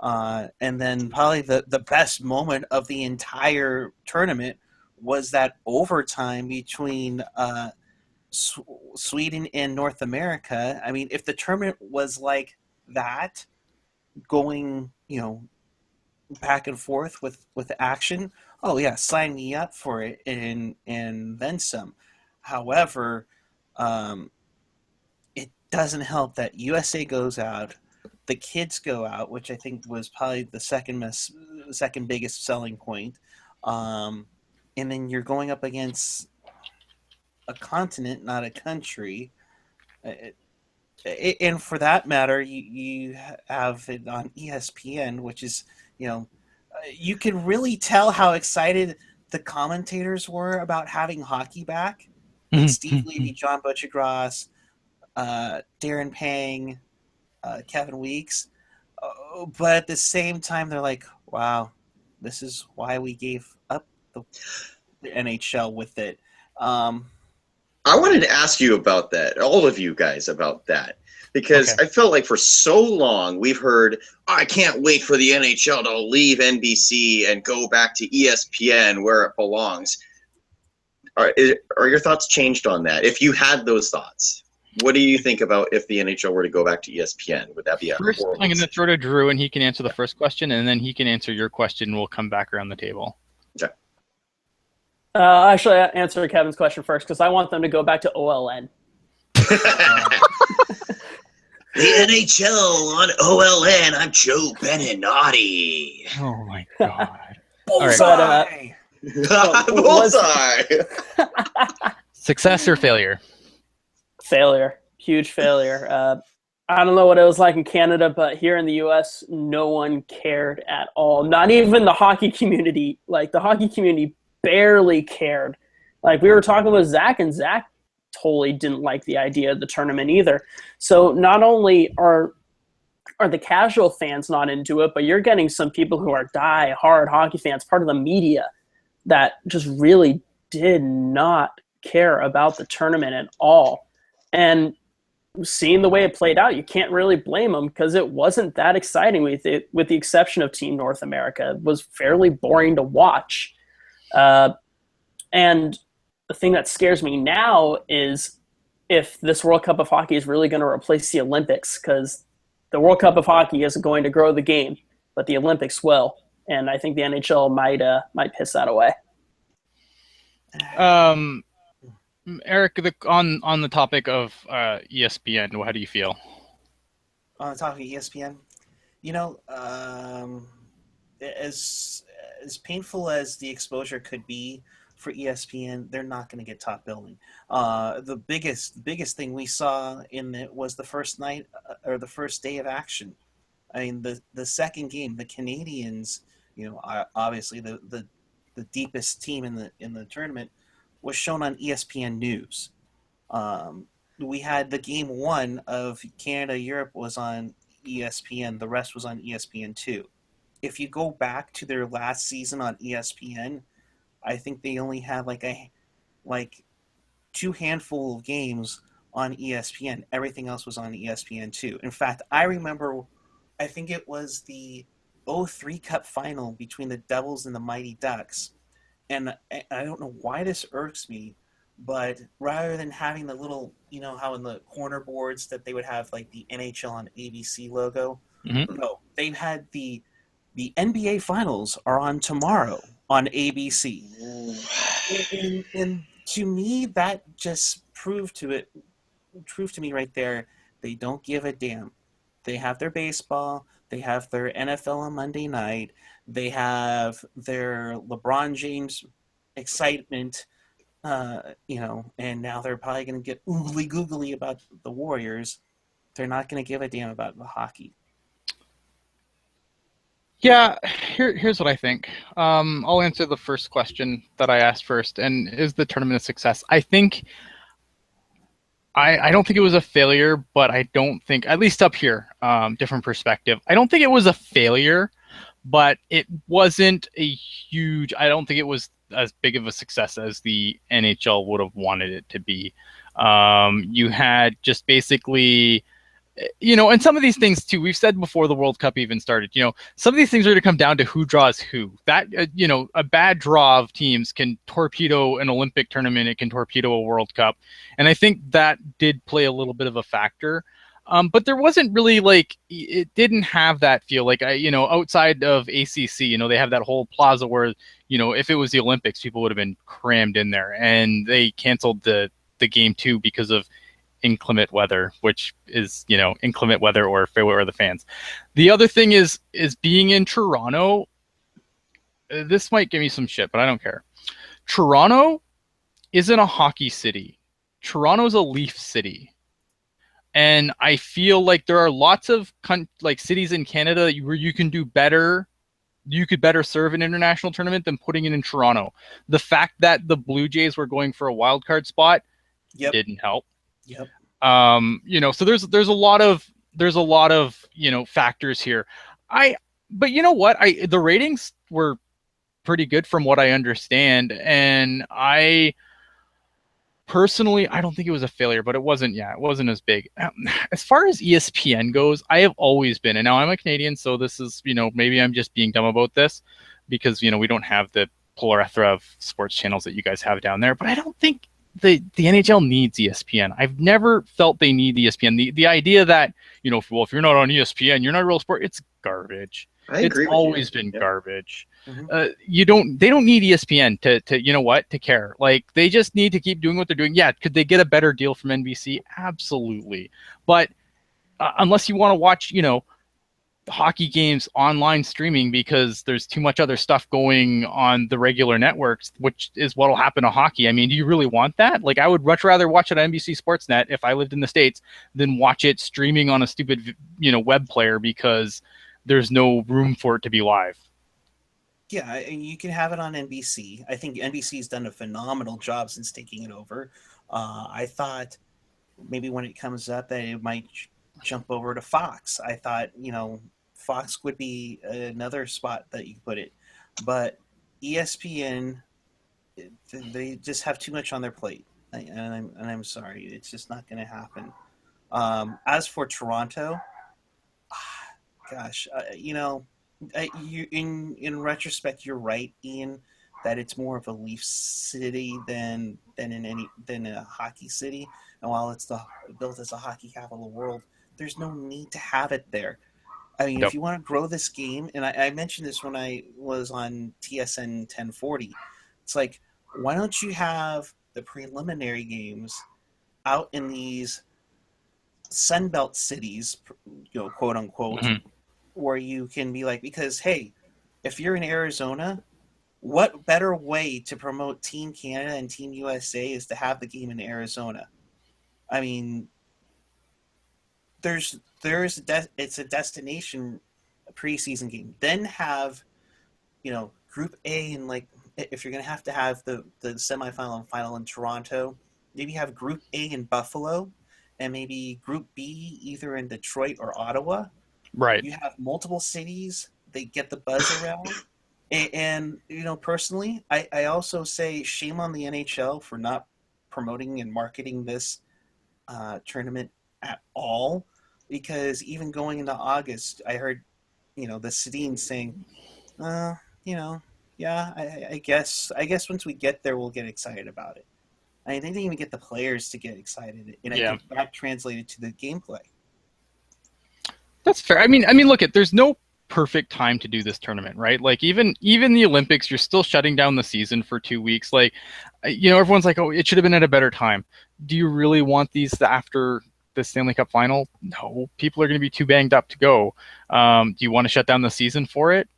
And then probably the best moment of the entire tournament was that overtime between Sweden and North America. I mean, if the tournament was like that, going, back and forth with action, oh yeah, sign me up for it and then some. However, it doesn't help that USA goes out, the kids go out, which I think was probably the second biggest selling point. And then you're going up against a continent, not a country. And for that matter, you have it on ESPN, which is, you can really tell how excited the commentators were about having hockey back. Steve Levy, John Butchergross, Darren Pang, Kevin Weeks. But at the same time, they're like, wow, this is why we gave up the NHL with it. I wanted to ask you about that, all of you guys about that, because I felt like for so long we've heard, I can't wait for the NHL to leave NBC and go back to ESPN where it belongs. Are your thoughts changed on that? If you had those thoughts, what do you think about if the NHL were to go back to ESPN? Would that be First, I'm going to throw to Drew, and he can answer the first question, and then he can answer your question, and we'll come back around the table. Okay. Actually, I answer Kevin's question first because I want them to go back to OLN. The NHL on OLN. I'm Joe Beninati. Oh my God! But, Bullseye! Success or failure? Failure. Huge failure. I don't know what it was like in Canada, but here in the U.S., no one cared at all. Not even the hockey community. Like, the hockey community barely cared. Like, we were talking with Zach, and Zach totally didn't like the idea of the tournament either. So not only are the casual fans not into it, but you're getting some people who are die-hard hockey fans, part of the media, that just really did not care about the tournament at all. And seeing the way it played out, you can't really blame them because it wasn't that exciting with the exception of Team North America. It was fairly boring to watch. And the thing that scares me now is if this World Cup of Hockey is really going to replace the Olympics, because the World Cup of Hockey isn't going to grow the game, but the Olympics will. And I think the NHL might piss that away. Eric, on the topic of ESPN, how do you feel? On the topic of ESPN, as painful as the exposure could be for ESPN, they're not going to get top billing. The biggest thing we saw in it was the first night or the first day of action. I mean, the second game, the Canadians, obviously the deepest team in the tournament, was shown on ESPN News. We had the game one of Canada-Europe was on ESPN. The rest was on ESPN2. If you go back to their last season on ESPN, I think they only had like two handful of games on ESPN. Everything else was on ESPN2. In fact, I remember, I think it was the 2003 Cup final between the Devils and the Mighty Ducks. And I don't know why this irks me, but rather than having the little, how in the corner boards that they would have like the NHL on ABC logo, no, they've had the NBA Finals are on tomorrow on ABC. And to me, that just proved to me right there, they don't give a damn. They have their baseball. They have their NFL on Monday night. They have their LeBron James excitement, and now they're probably going to get oogly googly about the Warriors. They're not going to give a damn about the hockey. Yeah, here's what I think. I'll answer the first question that I asked first, and is the tournament a success? I think I don't think it was a failure, but I don't think, at least up here, different perspective, I don't think it was a failure, but it wasn't I don't think it was as big of a success as the NHL would have wanted it to be. You had just basically, and some of these things too, we've said before the World Cup even started, some of these things are going to come down to who draws who. That, a bad draw of teams can torpedo an Olympic tournament. It can torpedo a World Cup. And I think that did play a little bit of a factor. But there wasn't really it didn't have that feel outside of ACC, they have that whole plaza where, if it was the Olympics, people would have been crammed in there, and they canceled the game too because of inclement weather, which is, inclement weather or fair weather the fans. The other thing is being in Toronto. This might give me some shit, but I don't care. Toronto isn't a hockey city. Toronto's a Leaf city. And I feel like there are lots of cities in Canada where you can do better. You could better serve an international tournament than putting it in Toronto. The fact that the Blue Jays were going for a wild card spot didn't help. Yep. So there's a lot of factors here. But you know what? The ratings were pretty good from what I understand, and personally, I don't think it was a failure, but it wasn't as big. As far as ESPN goes, I have always been, and now I'm a Canadian, so this is, maybe I'm just being dumb about this because, we don't have the plethora of sports channels that you guys have down there, but I don't think the NHL needs ESPN. I've never felt they need ESPN. The idea that, if you're not on ESPN, you're not a real sport, it's garbage. It's always been garbage. Mm-hmm. They don't need ESPN to care. They just need to keep doing what they're doing. Yeah, could they get a better deal from NBC? Absolutely. But unless you want to watch, hockey games online streaming because there's too much other stuff going on the regular networks, which is what'll happen to hockey. I mean, do you really want that? Like, I would much rather watch it on NBC Sportsnet if I lived in the States than watch it streaming on a stupid, web player because there's no room for it to be live. Yeah, and you can have it on NBC. I think NBC's done a phenomenal job since taking it over. I thought maybe when it comes up that it might jump over to Fox. I thought, Fox would be another spot that you put it. But ESPN, they just have too much on their plate. And I'm sorry. It's just not going to happen. As for Toronto, gosh, in retrospect, you're right, Ian, that it's more of a Leaf city than a hockey city. And while it's built as a hockey capital of the world, there's no need to have it there. I mean, if you want to grow this game, and I mentioned this when I was on TSN 1040, it's like, why don't you have the preliminary games out in these Sunbelt cities, quote unquote, mm-hmm. where you can be like, because, hey, if you're in Arizona, what better way to promote Team Canada and Team USA is to have the game in Arizona? I mean, it's a destination preseason game. Then have, Group A, and like, if you're going to have the semifinal and final in Toronto, maybe have Group A in Buffalo and maybe Group B either in Detroit or Ottawa. Right. You have multiple cities. They get the buzz around. And personally, I also say shame on the NHL for not promoting and marketing this tournament at all. Because even going into August, I heard, the Sedin saying, I guess once we get there, we'll get excited about it. I mean, they didn't even get the players to get excited, and I think that translated to the gameplay. That's fair. I mean, there's no perfect time to do this tournament, right? Like even the Olympics, you're still shutting down the season for 2 weeks. Like, everyone's like, oh, it should have been at a better time. Do you really want these after the Stanley Cup final? No, people are going to be too banged up to go. Do you want to shut down the season for it?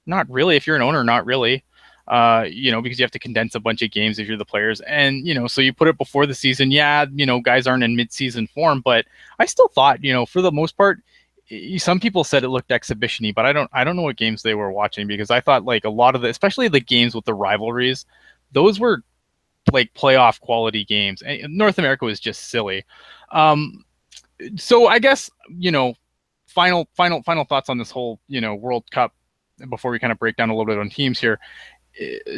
Not really. If you're an owner, not really. Because you have to condense a bunch of games if you're the players. And, so you put it before the season. Yeah, guys aren't in mid-season form, but I still thought, for the most part, some people said it looked exhibition-y, but I don't know what games they were watching, because I thought like a lot of especially the games with the rivalries, those were like playoff quality games. And North America was just silly. So I guess, final thoughts on this whole, World Cup before we kind of break down a little bit on teams here.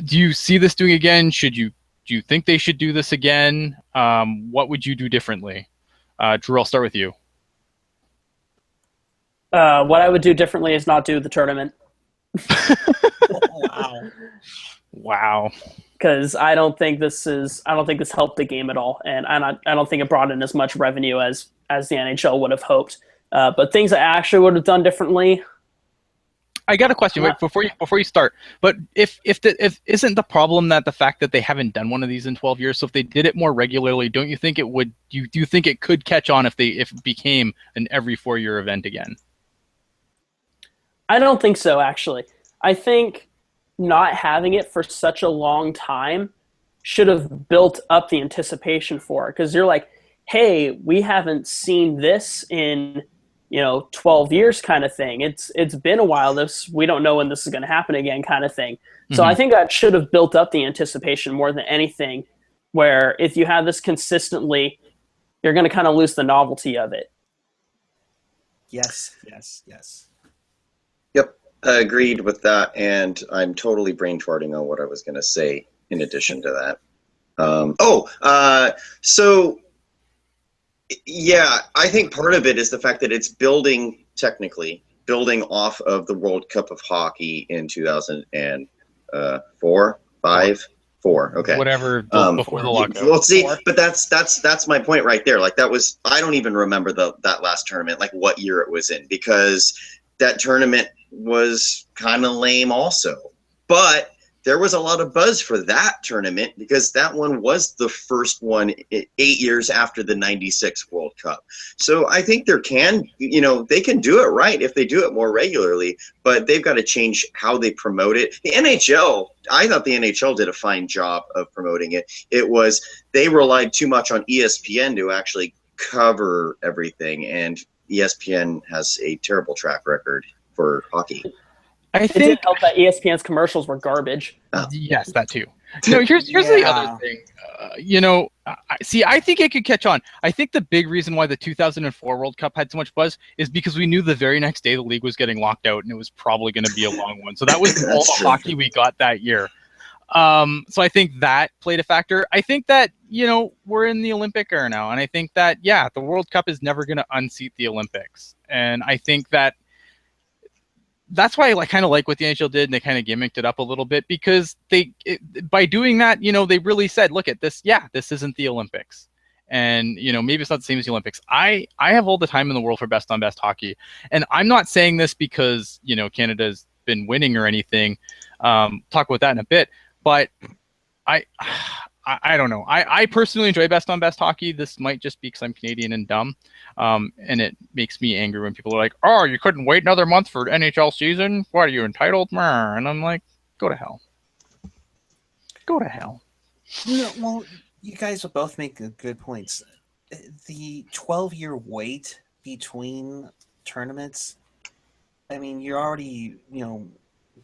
Do you see this doing again? Do you think they should do this again? What would you do differently? Drew, I'll start with you. What I would do differently is not do the tournament. Wow. Because I don't think this helped the game at all, and I don't think it brought in as much revenue as the NHL would have hoped. But things I actually would have done differently. I got a question. Wait, before you start. But if isn't the problem that the fact that they haven't done one of these in 12 years? So if they did it more regularly, don't you think it would? Do you think it could catch on if it became an every 4-year event again? I don't think so. Actually, I think not having it for such a long time should have built up the anticipation for it, because you're like, hey, we haven't seen this in 12 years kind of thing. It's been a while. We don't know when this is going to happen again kind of thing. So I think that should have built up the anticipation more than anything, where if you have this consistently, you're going to kind of lose the novelty of it. Yes. Yep, I agreed with that, and I'm totally brain farting on what I was going to say in addition to that. So yeah, I think part of it is the fact that it's building off of the World Cup of Hockey in 2004, 5, 4. Okay, whatever before the lockout. Well, see, but that's my point right there. Like I don't even remember that last tournament, like what year it was in, because that tournament was kind of lame also. But there was a lot of buzz for that tournament because that one was the first one 8 years after the 96 World Cup. So I think they can do it right if they do it more regularly, but they've got to change how they promote it. The NHL, I thought the NHL did a fine job of promoting it. They relied too much on ESPN to actually cover everything, and ESPN has a terrible track record for hockey. I think it did help that ESPN's commercials were garbage. Yes, that too. Here's the other thing. I think it could catch on. I think the big reason why the 2004 World Cup had so much buzz is because we knew the very next day the league was getting locked out, and it was probably going to be a long one. So that was all the hockey we got that year. So I think that played a factor. I think that, we're in the Olympic era now, and I think that, the World Cup is never going to unseat the Olympics. And I think that's why I kind of like what the NHL did, and they kind of gimmicked it up a little bit, because by doing that, they really said, look at this. Yeah, this isn't the Olympics. And, maybe it's not the same as the Olympics. I have all the time in the world for best on best hockey. And I'm not saying this because, Canada's been winning or anything. Talk about that in a bit. But I don't know. I personally enjoy best on best hockey. This might just be because I'm Canadian and dumb. And it makes me angry when people are like, oh, you couldn't wait another month for NHL season? What, are you entitled? And I'm like, go to hell. Go to hell. No, well, you guys will both make good points. The 12-year wait between tournaments, I mean, you're already,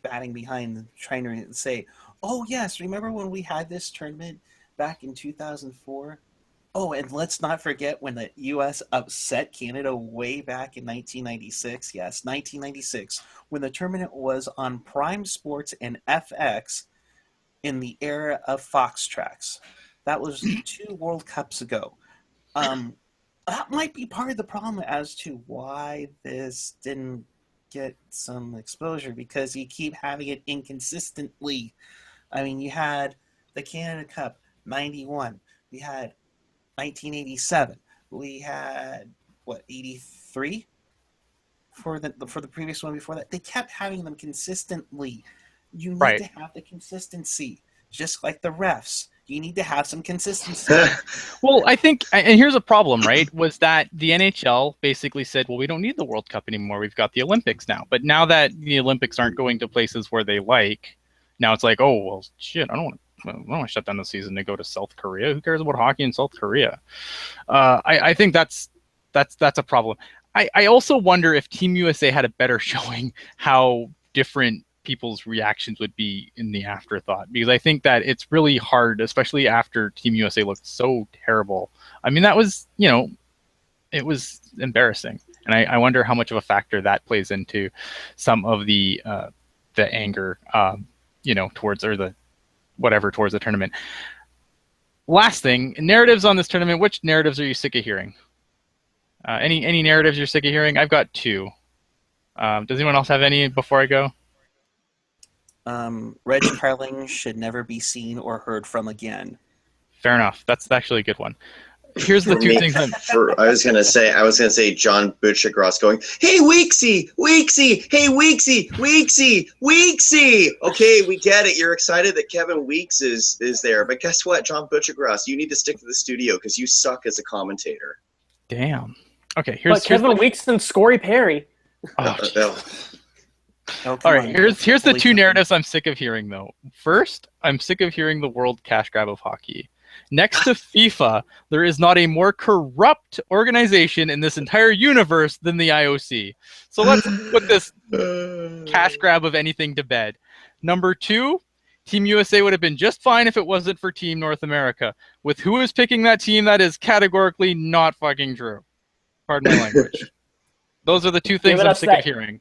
batting behind, trying to say, oh, yes, remember when we had this tournament back in 2004? Oh, and let's not forget when the U.S. upset Canada way back in 1996. Yes, 1996, when the tournament was on Prime Sports and FX in the era of Fox Tracks. That was 2 World Cups ago. That might be part of the problem as to why this didn't get some exposure, because you keep having it inconsistently. I mean, you had the Canada Cup 91. We had 1987. We had 83 for the previous one before that. They kept having them consistently. You need to have the consistency, just like the refs. You need to have some consistency. Well, I think, and here's a problem, right, was that the NHL basically said, well, we don't need the World Cup anymore. We've got the Olympics now. But now that the Olympics aren't going to places where they like, now it's like, oh, well, shit, I don't want to shut down the season to go to South Korea. Who cares about hockey in South Korea? I think that's a problem. I also wonder if Team USA had a better showing, how different people's reactions would be in the afterthought, because I think that it's really hard, especially after Team USA looked so terrible. I mean, that was, it was embarrassing. And I wonder how much of a factor that plays into some of the anger, towards the tournament. Last thing, narratives on this tournament. Which narratives are you sick of hearing? Any narratives you're sick of hearing? I've got 2. Does anyone else have any before I go? Reg Carling should never be seen or heard from again. Fair enough. That's actually a good one. Here's the 2 things. I was gonna say John Butchergross going, hey Weeksy, hey Weeksy. Okay, we get it. You're excited that Kevin Weeks is there, but guess what, John Butchergross, you need to stick to the studio because you suck as a commentator. Damn. Okay, here's Kevin Weeks and Scory Perry. All right, here's the 2 narratives I'm sick of hearing, though. First, I'm sick of hearing the world cash grab of hockey. Next to FIFA, there is not a more corrupt organization in this entire universe than the IOC. So let's put this cash grab of anything to bed. Number 2, Team USA would have been just fine if it wasn't for Team North America. With who is picking that team, that is categorically not fucking true. Pardon my language. Those are the 2 things I'm sick of hearing.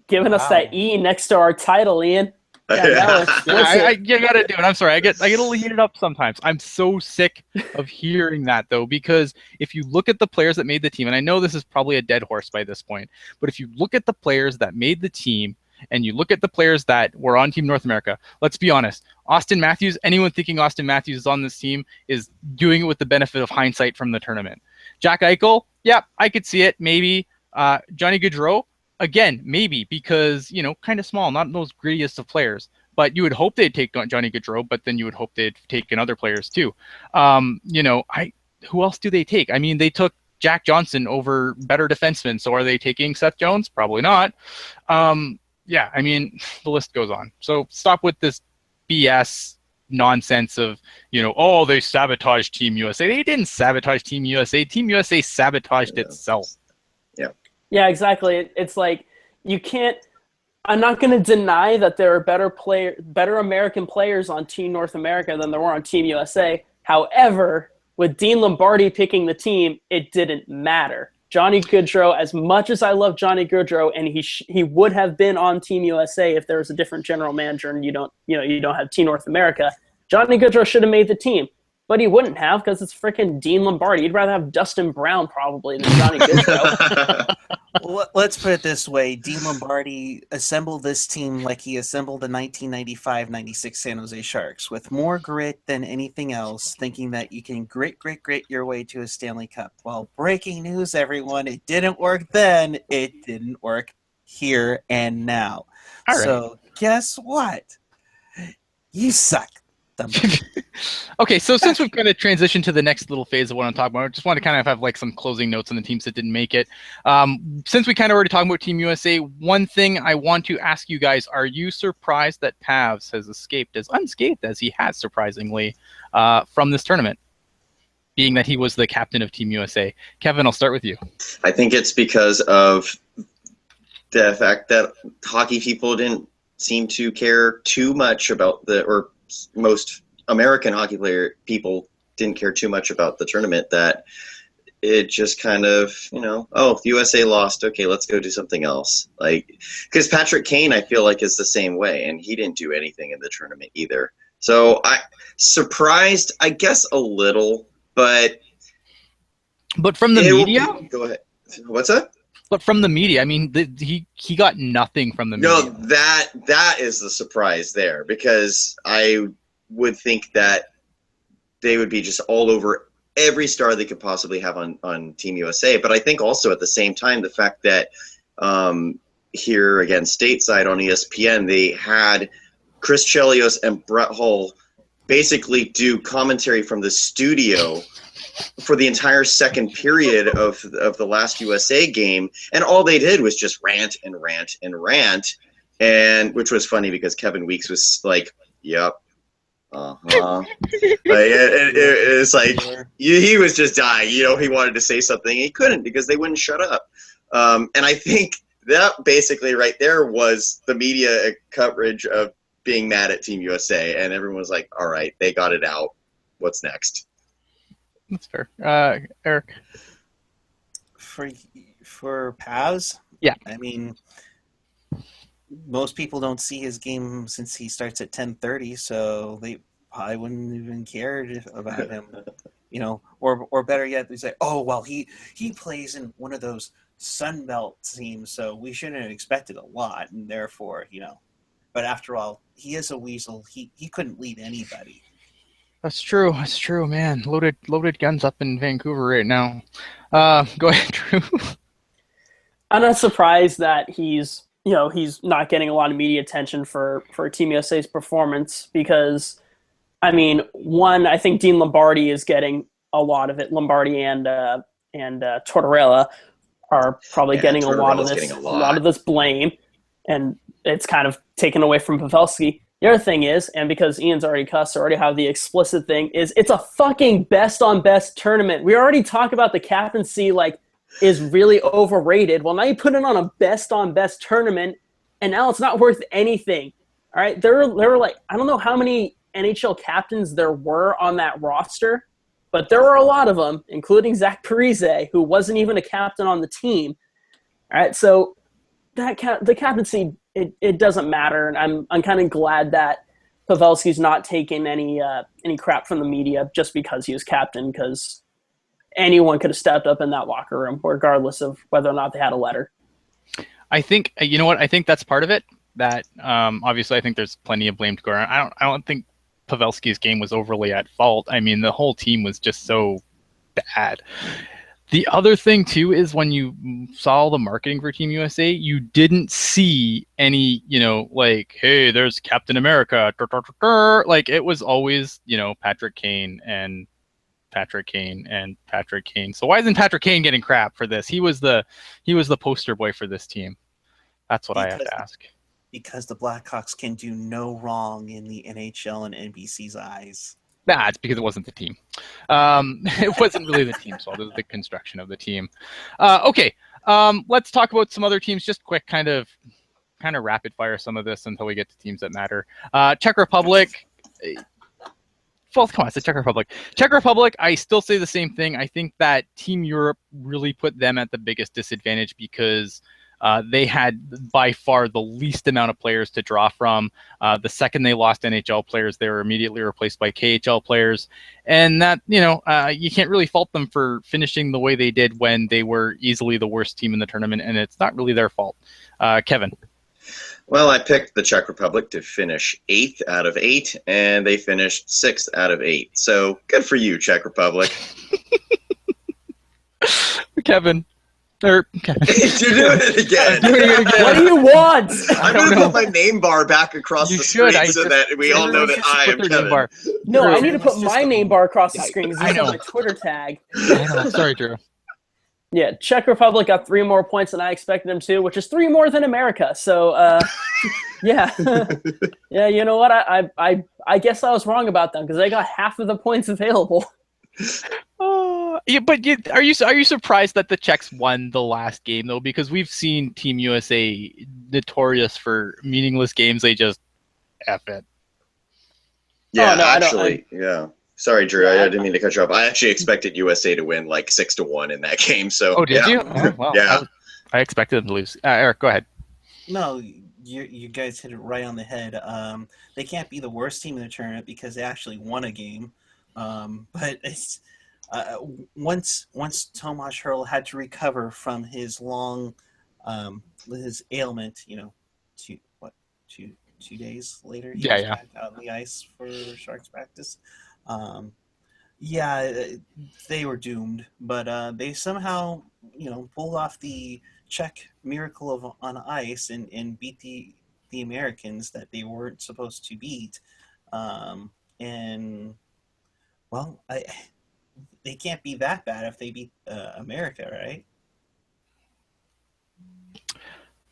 Giving us that E next to our title, Ian. You gotta do it. I'm sorry. I get a little heated up sometimes. I'm so sick of hearing that, though, because if you look at the players that made the team, and I know this is probably a dead horse by this point, but if you look at the players that made the team and you look at the players that were on Team North America, let's be honest. Austin Matthews, anyone thinking Austin Matthews is on this team is doing it with the benefit of hindsight from the tournament. Jack Eichel, yeah, I could see it, maybe. Johnny Gaudreau, again, maybe, because, kind of small, not those grittiest of players. but you would hope they'd take Johnny Gaudreau, but then you would hope they'd taken other players too. Who else do they take? I mean, they took Jack Johnson over better defensemen. So are they taking Seth Jones? Probably not. Yeah, I mean, the list goes on. So stop with this BS nonsense of, they sabotaged Team USA. They didn't sabotage Team USA. Team USA sabotaged itself. Yeah. Yeah, exactly. It's like you can't. I'm not going to deny that there are better American players on Team North America than there were on Team USA. However, with Dean Lombardi picking the team, it didn't matter. Johnny Gaudreau, as much as I love Johnny Gaudreau, and he would have been on Team USA if there was a different general manager and you don't have Team North America. Johnny Gaudreau should have made the team, but he wouldn't have because it's freaking Dean Lombardi. You'd rather have Dustin Brown probably than Johnny Gaudreau. Well, let's put it this way. Dean Lombardi assembled this team like he assembled the 1995-96 San Jose Sharks with more grit than anything else, thinking that you can grit your way to a Stanley Cup. Well, breaking news, everyone. It didn't work then. It didn't work here and now. All right. So guess what? You suck. Okay, so since we've kind of transitioned to the next little phase of what I'm talking about, I just want to kind of have like some closing notes on the teams that didn't make it. Since we kind of already talked about Team USA, one thing I want to ask you guys, are you surprised that Pavs has escaped as unscathed as he has, surprisingly, from this tournament, being that he was the captain of Team USA? Kevin, I'll start with you. I think it's because of the fact that hockey people didn't seem to care too much about most American hockey people didn't care too much about the tournament, that it just kind of, the USA lost. Okay, let's go do something else. Like, because Patrick Kane, I feel like, is the same way, and he didn't do anything in the tournament either. So surprised, I guess, a little, but from the media? Go ahead. What's that? But from the media, I mean, he got nothing from the media. No, that is the surprise there, because I would think that they would be just all over every star they could possibly have on Team USA. But I think also at the same time, the fact that here again, stateside on ESPN, they had Chris Chelios and Brett Hull basically do commentary from the studio for the entire second period of the last USA game, and all they did was just rant and rant and rant, and which was funny because Kevin Weeks was like, "Yep, like it's like he was just dying. He wanted to say something, he couldn't because they wouldn't shut up." And I think that basically right there was the media coverage of being mad at Team USA, and everyone was like, "All right, they got it out. What's next?" That's fair. Eric? For Pavs? Yeah. I mean, most people don't see his game since he starts at 10:30, so they probably wouldn't even care about him. Or better yet, they say, "Oh, well, he plays in one of those Sunbelt teams, so we shouldn't have expected a lot, and therefore, But after all, he is a weasel. He couldn't lead anybody. That's true, man. Loaded guns up in Vancouver right now. Go ahead, Drew. I'm not surprised that he's not getting a lot of media attention for Team USA's performance because, I mean, I think Dean Lombardi is getting a lot of it. Lombardi and Tortorella are probably getting a lot of this blame, and it's kind of taken away from Pavelski. The other thing is, and because Ian's already cussed, I already have the explicit thing, is it's a fucking best-on-best tournament. We already talked about the captaincy, is really overrated. Well, now you put it on a best-on-best tournament, and now it's not worth anything. All right? There were I don't know how many NHL captains there were on that roster, but there were a lot of them, including Zach Parise, who wasn't even a captain on the team. All right? So the captaincy, it doesn't matter, and I'm kind of glad that Pavelski's not taking any crap from the media just because he was captain, because anyone could have stepped up in that locker room, regardless of whether or not they had a letter. I think I think that's part of it. That obviously, I think there's plenty of blame to go around. I don't think Pavelski's game was overly at fault. I mean, the whole team was just so bad. The other thing too is when you saw all the marketing for Team USA, you didn't see any, like, hey, there's Captain America. Like it was always, Patrick Kane and Patrick Kane and Patrick Kane. So why isn't Patrick Kane getting crap for this? He was the poster boy for this team. That's what I have to ask. Because the Blackhawks can do no wrong in the NHL and NBC's eyes. Nah, it's because it wasn't the team. It wasn't really the team's fault. It was the construction of the team. Okay, let's talk about some other teams. Just quick, kind of rapid fire some of this until we get to teams that matter. Czech Republic. Well, come on, it's the Czech Republic. Czech Republic, I still say the same thing. I think that Team Europe really put them at the biggest disadvantage because they had by far the least amount of players to draw from. The second they lost NHL players, they were immediately replaced by KHL players. And that, you can't really fault them for finishing the way they did when they were easily the worst team in the tournament, and it's not really their fault. Kevin. Well, I picked the Czech Republic to finish 8th out of 8, and they finished 6th out of 8. So good for you, Czech Republic. Kevin. You're doing it again. What do you want? I'm going to put my name bar back across the screen so that we all know that I am Kevin. No, I need to put my name bar across the screen because it's on my Twitter tag. I know. Sorry, Drew. Yeah, Czech Republic got 3 more points than I expected them to, which is 3 more than America. So, yeah. Yeah, you know what? I guess I was wrong about them because they got half of the points available. Yeah, but are you surprised that the Czechs won the last game though? Because we've seen Team USA notorious for meaningless games. They just F it. Yeah, yeah. Sorry, Drew. I didn't mean to cut you off. I actually expected USA to win like 6-1 in that game. So. Oh, did you? Oh, well, yeah. I expected them to lose. Eric, go ahead. No, you guys hit it right on the head. They can't be the worst team in the tournament because they actually won a game. But it's once Tomáš Hertl had to recover from his long his ailment, 2 days later he was back out on the ice for Sharks practice. They were doomed, but they somehow pulled off the Czech miracle on ice and beat the Americans that they weren't supposed to beat. And well, they can't be that bad if they beat America, right?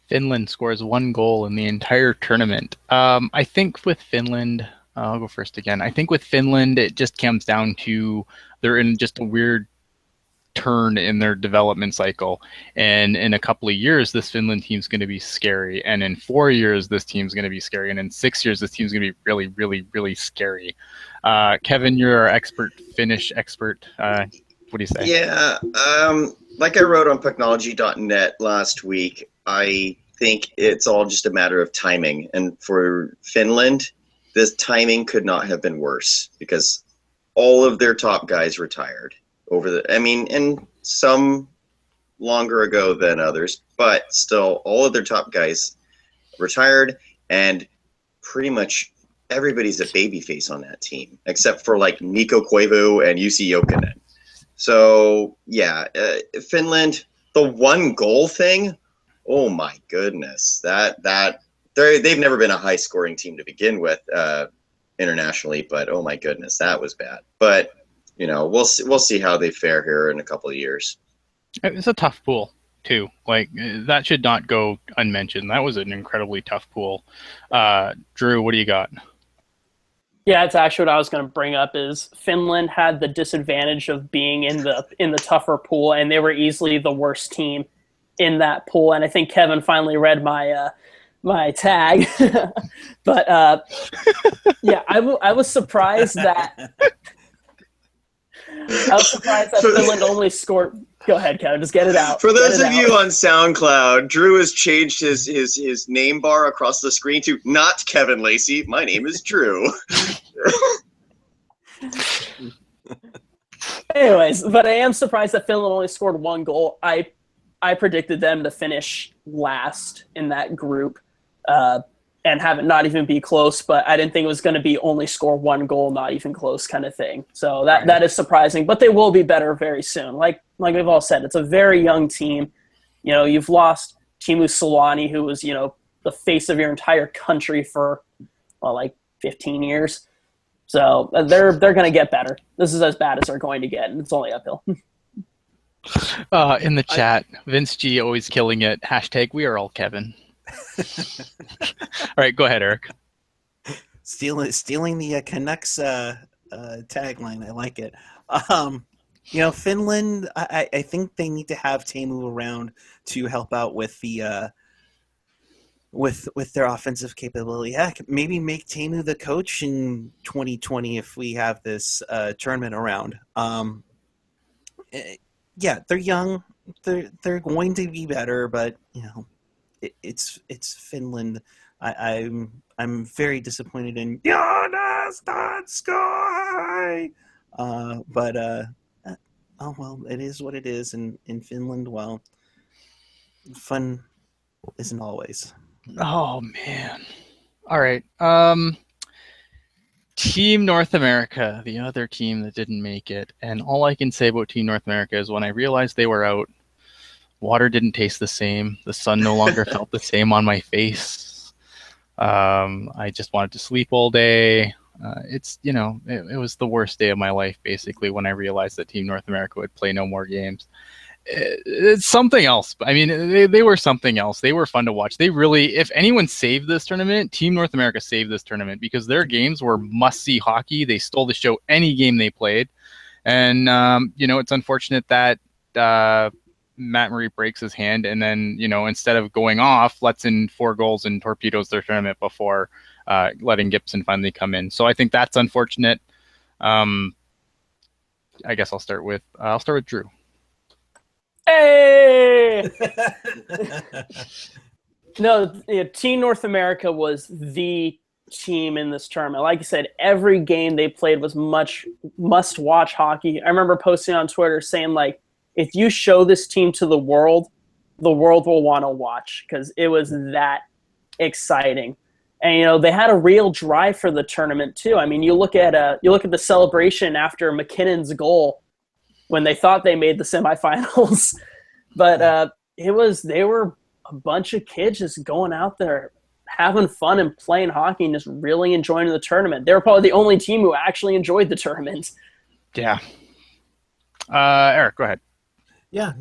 Finland scores 1 goal in the entire tournament. I think with Finland, I'll go first again. I think with Finland, it just comes down to they're in just a weird turn in their development cycle. And in a couple of years, this Finland team's going to be scary. And in 4 years, this team's going to be scary. And in 6 years, this team's going to be really, really, really scary. Kevin, you're our Finnish expert. What do you say? Yeah, like I wrote on Pucknology.net last week, I think it's all just a matter of timing. And for Finland, this timing could not have been worse because all of their top guys retired and some longer ago than others, but still all of their top guys retired, and pretty much everybody's a babyface on that team except for like Mikko Koivu and Jussi Jokinen. So yeah, Finland, the 1 goal thing, oh my goodness, they've never been a high scoring team to begin with internationally, but oh my goodness, that was bad. But we'll see how they fare here in a couple of years. It's a tough pool too. Like that should not go unmentioned. That was an incredibly tough pool. Drew, what do you got? Yeah, it's actually what I was going to bring up is Finland had the disadvantage of being in the tougher pool, and they were easily the worst team in that pool. And I think Kevin finally read my tag, but yeah, I was surprised that Finland only scored. Go ahead, Kevin. Just get it out. For those of you on SoundCloud, Drew has changed his name bar across the screen to not Kevin Lacey. My name is Drew. Anyways, but I am surprised that Finland only scored 1 goal. I predicted them to finish last in that group. and have it not even be close, but I didn't think it was going to be only score 1 goal, not even close kind of thing. So that is surprising, but they will be better very soon. Like we've all said, it's a very young team. You know, you've lost Timu Solani, who was, you know, the face of your entire country for, well, like 15 years. So they're going to get better. This is as bad as they're going to get, and it's only uphill. In the chat, Vince G always killing it. Hashtag WeAreAllKevin. All right, go ahead, Eric. Stealing the Canucks tagline. I like it. You know, Finland, I think they need to have Teemu around to help out with the with their offensive capability. Heck, maybe make Teemu the coach in 2020 if we have this tournament around. Yeah, they're young. They're going to be better, but you know, it's Finland. I'm very disappointed in Jonas Sky. But oh well, it is what it is. And in Finland, well, fun isn't always. Oh man. All right. Team North America, the other team that didn't make it. And all I can say about Team North America is when I realized they were out, water didn't taste the same. The sun no longer felt the same on my face. I just wanted to sleep all day. It's, you know, it was the worst day of my life, basically, when I realized that Team North America would play no more games. It's something else. I mean, they were something else. They were fun to watch. They really, if anyone saved this tournament, Team North America saved this tournament because their games were must-see hockey. They stole the show any game they played. And, you know, it's unfortunate that Matt Murray breaks his hand and then, you know, instead of going off, lets in 4 goals and torpedoes their tournament before letting Gibson finally come in. So I think that's unfortunate. I guess I'll start with Drew. Hey! No, Team North America was the team in this tournament. Like I said, every game they played was must-watch hockey. I remember posting on Twitter saying, like, if you show this team to the world will want to watch because it was that exciting. And, you know, they had a real drive for the tournament, too. I mean, you look at the celebration after McKinnon's goal when they thought they made the semifinals. But they were a bunch of kids just going out there having fun and playing hockey and just really enjoying the tournament. They were probably the only team who actually enjoyed the tournament. Yeah. Eric, go ahead. Yeah,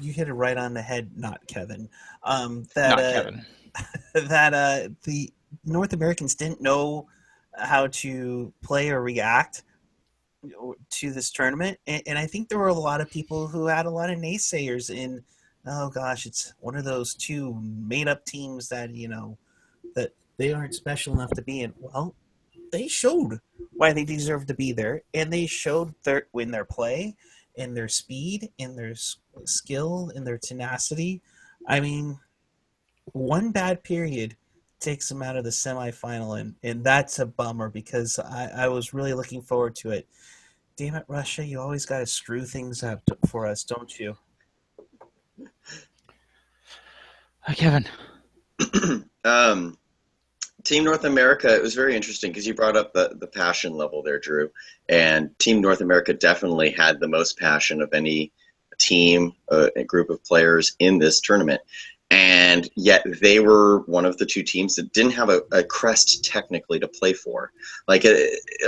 you hit it right on the head, not Kevin. Kevin. That the North Americans didn't know how to play or react to this tournament, and I think there were a lot of people who had a lot of naysayers in, oh gosh, it's one of those 2 made-up teams that, you know, that they aren't special enough to be in. Well, they showed why they deserve to be there, and they showed in their play, in their speed, in their skill, in their tenacity. I mean, one bad period takes them out of the semifinal, and that's a bummer because I was really looking forward to it. Damn it, Russia, you always got to screw things up for us, don't you? Kevin. Team North America, it was very interesting because you brought up the passion level there, Drew. And Team North America definitely had the most passion of any team, a group of players in this tournament. And yet they were one of the 2 teams that didn't have a crest technically to play for. Like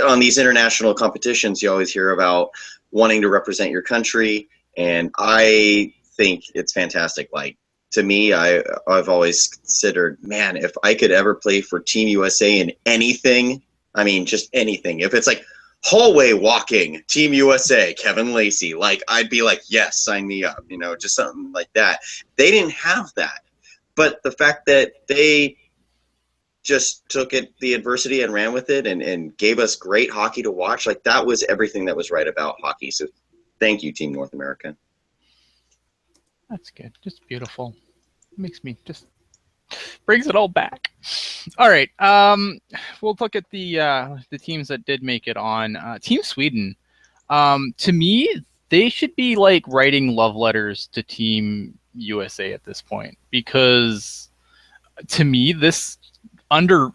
on these international competitions, you always hear about wanting to represent your country. And I think it's fantastic. Like, to me, I've always considered, man, if I could ever play for Team USA in anything, I mean, just anything. If it's like hallway walking, Team USA, Kevin Lacey, like I'd be like, yes, sign me up, you know, just something like that. They didn't have that. But the fact that they just took the adversity and ran with it and gave us great hockey to watch, like that was everything that was right about hockey. So thank you, Team North America. That's good. Just beautiful. Makes me just brings it all back. All right. We'll look at the teams that did make it on. Team Sweden. To me, they should be like writing love letters to Team USA at this point because to me, this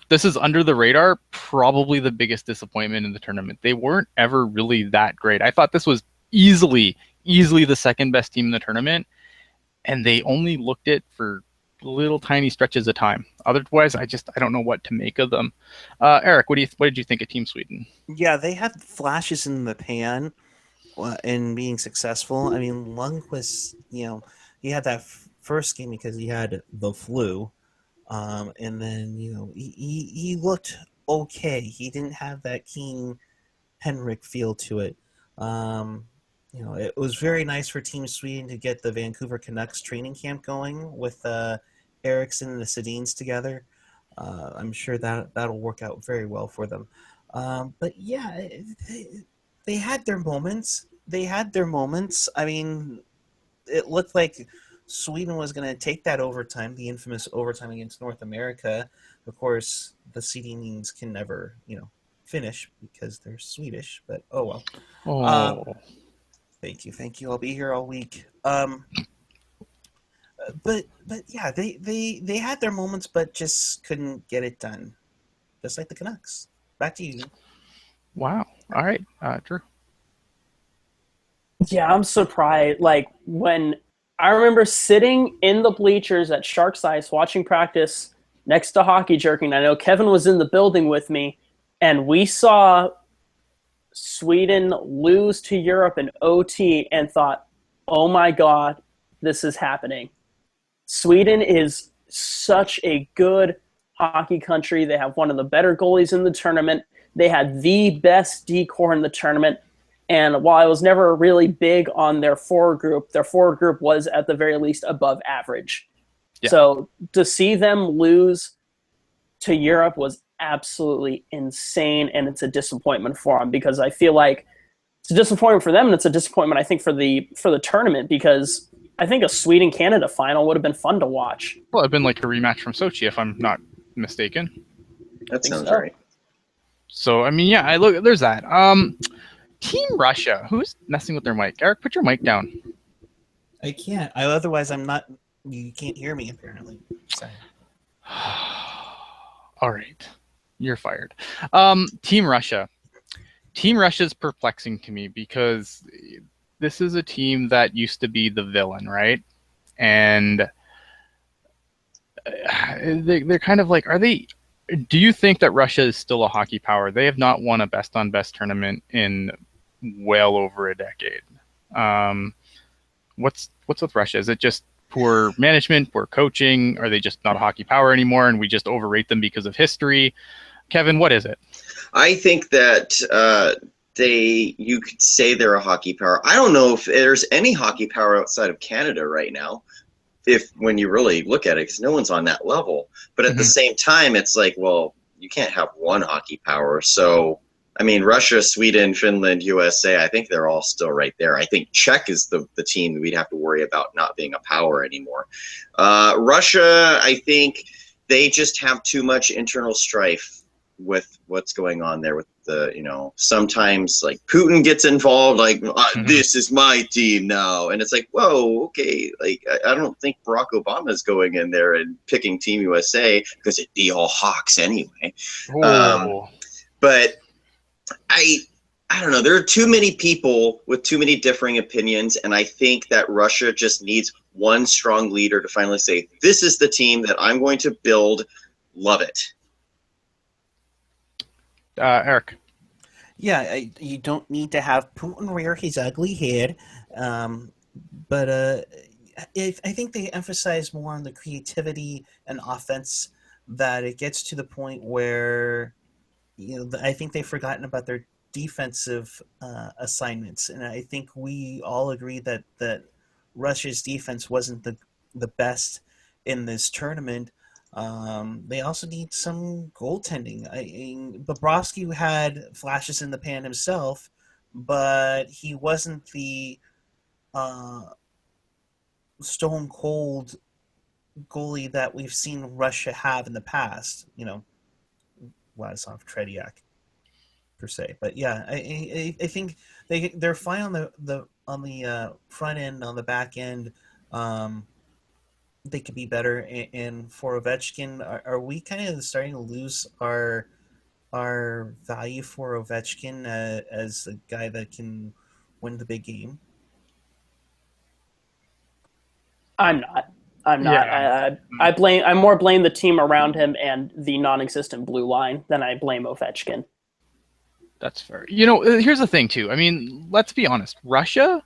this is under the radar, probably the biggest disappointment in the tournament. They weren't ever really that great. I thought this was easily the second best team in the tournament, and they only looked it for little tiny stretches of time. Otherwise, I don't know what to make of them. Eric, what did you think of Team Sweden? Yeah, they had flashes in the pan in being successful. I mean, Lundqvist, he had that first game because he had the flu. And then, he looked okay. He didn't have that King Henrik feel to it. It was very nice for Team Sweden to get the Vancouver Canucks training camp going with Eriksson and the Sedins together. I'm sure that'll work out very well for them. But yeah, they had their moments. I mean, it looked like Sweden was going to take that overtime, the infamous overtime against North America. Of course, the seedings can never, finish because they're Swedish. But oh well. Oh, thank you. I'll be here all week. But yeah, they had their moments, but just couldn't get it done, just like the Canucks. Back to you. Wow. All right, Drew. Yeah, I'm surprised. Like, when I remember sitting in the bleachers at Sharks Ice watching practice next to Hockey Jerking. I know Kevin was in the building with me, and we saw Sweden lose to Europe in OT and thought, oh my God, this is happening. Sweden is such a good hockey country. They have one of the better goalies in the tournament. They had the best D-core in the tournament. And while I was never really big on their forward group was at the very least above average. Yeah. So to see them lose to Europe was absolutely insane, and it's a disappointment for them because I feel like it's a disappointment for them, and it's a disappointment, I think, for the tournament, because I think a Sweden-Canada final would have been fun to watch. Well, it'd been like a rematch from Sochi, if I'm not mistaken. That sounds right. So, I mean, yeah, there's that. Team Russia. Who's messing with their mic? Eric, put your mic down. I can't. Otherwise, I'm not. You can't hear me, apparently. Sorry. All right. You're fired. Team Russia. Team Russia is perplexing to me because this is a team that used to be the villain, right? And they're kind of like, do you think that Russia is still a hockey power? They have not won a best-on-best tournament in well over a decade. What's with Russia? Is it just poor management, poor coaching? Are they just not a hockey power anymore and we just overrate them because of history? Kevin, what is it? I think that you could say they're a hockey power. I don't know if there's any hockey power outside of Canada right now, when you really look at it, because no one's on that level. But at the same time, it's like, well, you can't have one hockey power. So, I mean, Russia, Sweden, Finland, USA, I think they're all still right there. I think Czech is the team that we'd have to worry about not being a power anymore. Russia, I think they just have too much internal strife with what's going on there with sometimes like Putin gets involved, like this is my team now, and it's like, whoa, okay, like I don't think Barack Obama is going in there and picking Team USA because it'd be all Hawks anyway. But I don't know, there are too many people with too many differing opinions, and I think that Russia just needs one strong leader to finally say, this is the team that I'm going to build. Love it. Eric. Yeah, you don't need to have Putin rear his ugly head, but I think they emphasize more on the creativity and offense, that it gets to the point where, I think they've forgotten about their defensive assignments, and I think we all agree that Russia's defense wasn't the best in this tournament. They also need some goaltending. Bobrovsky had flashes in the pan himself, but he wasn't the stone cold goalie that we've seen Russia have in the past. Vladislav Tretiak per se. But yeah, I think they're fine on the front end, on the back end. they could be better. And for Ovechkin, are we kind of starting to lose our value for Ovechkin as a guy that can win the big game? I'm not. I'm not. Yeah. I more blame the team around him and the non-existent blue line than I blame Ovechkin. That's fair. Here's the thing too. I mean, let's be honest. Russia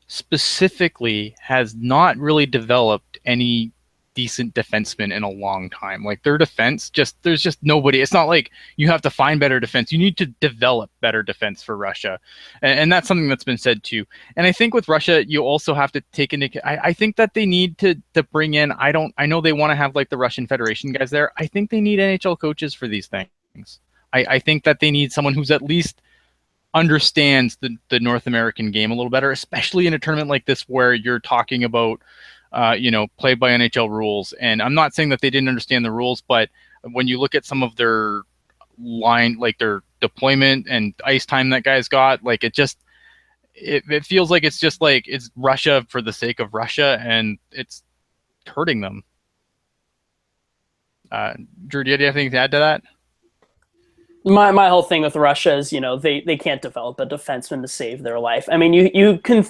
specifically has not really developed any decent defensemen in a long time. Like their defense, there's just nobody. It's not like you have to find better defense. You need to develop better defense for Russia, and that's something that's been said too. And I think with Russia, you also have to take into. I think that they need to bring in. I know they want to have like the Russian Federation guys there. I think they need NHL coaches for these things. I think that they need someone who's at least understands the North American game a little better, especially in a tournament like this where you're talking about, play by NHL rules. And I'm not saying that they didn't understand the rules, but when you look at some of their their deployment and ice time that guys got, like it feels like it's just like it's Russia for the sake of Russia, and it's hurting them. Drew, do you have anything to add to that? My whole thing with Russia is, they can't develop a defenseman to save their life. I mean, you can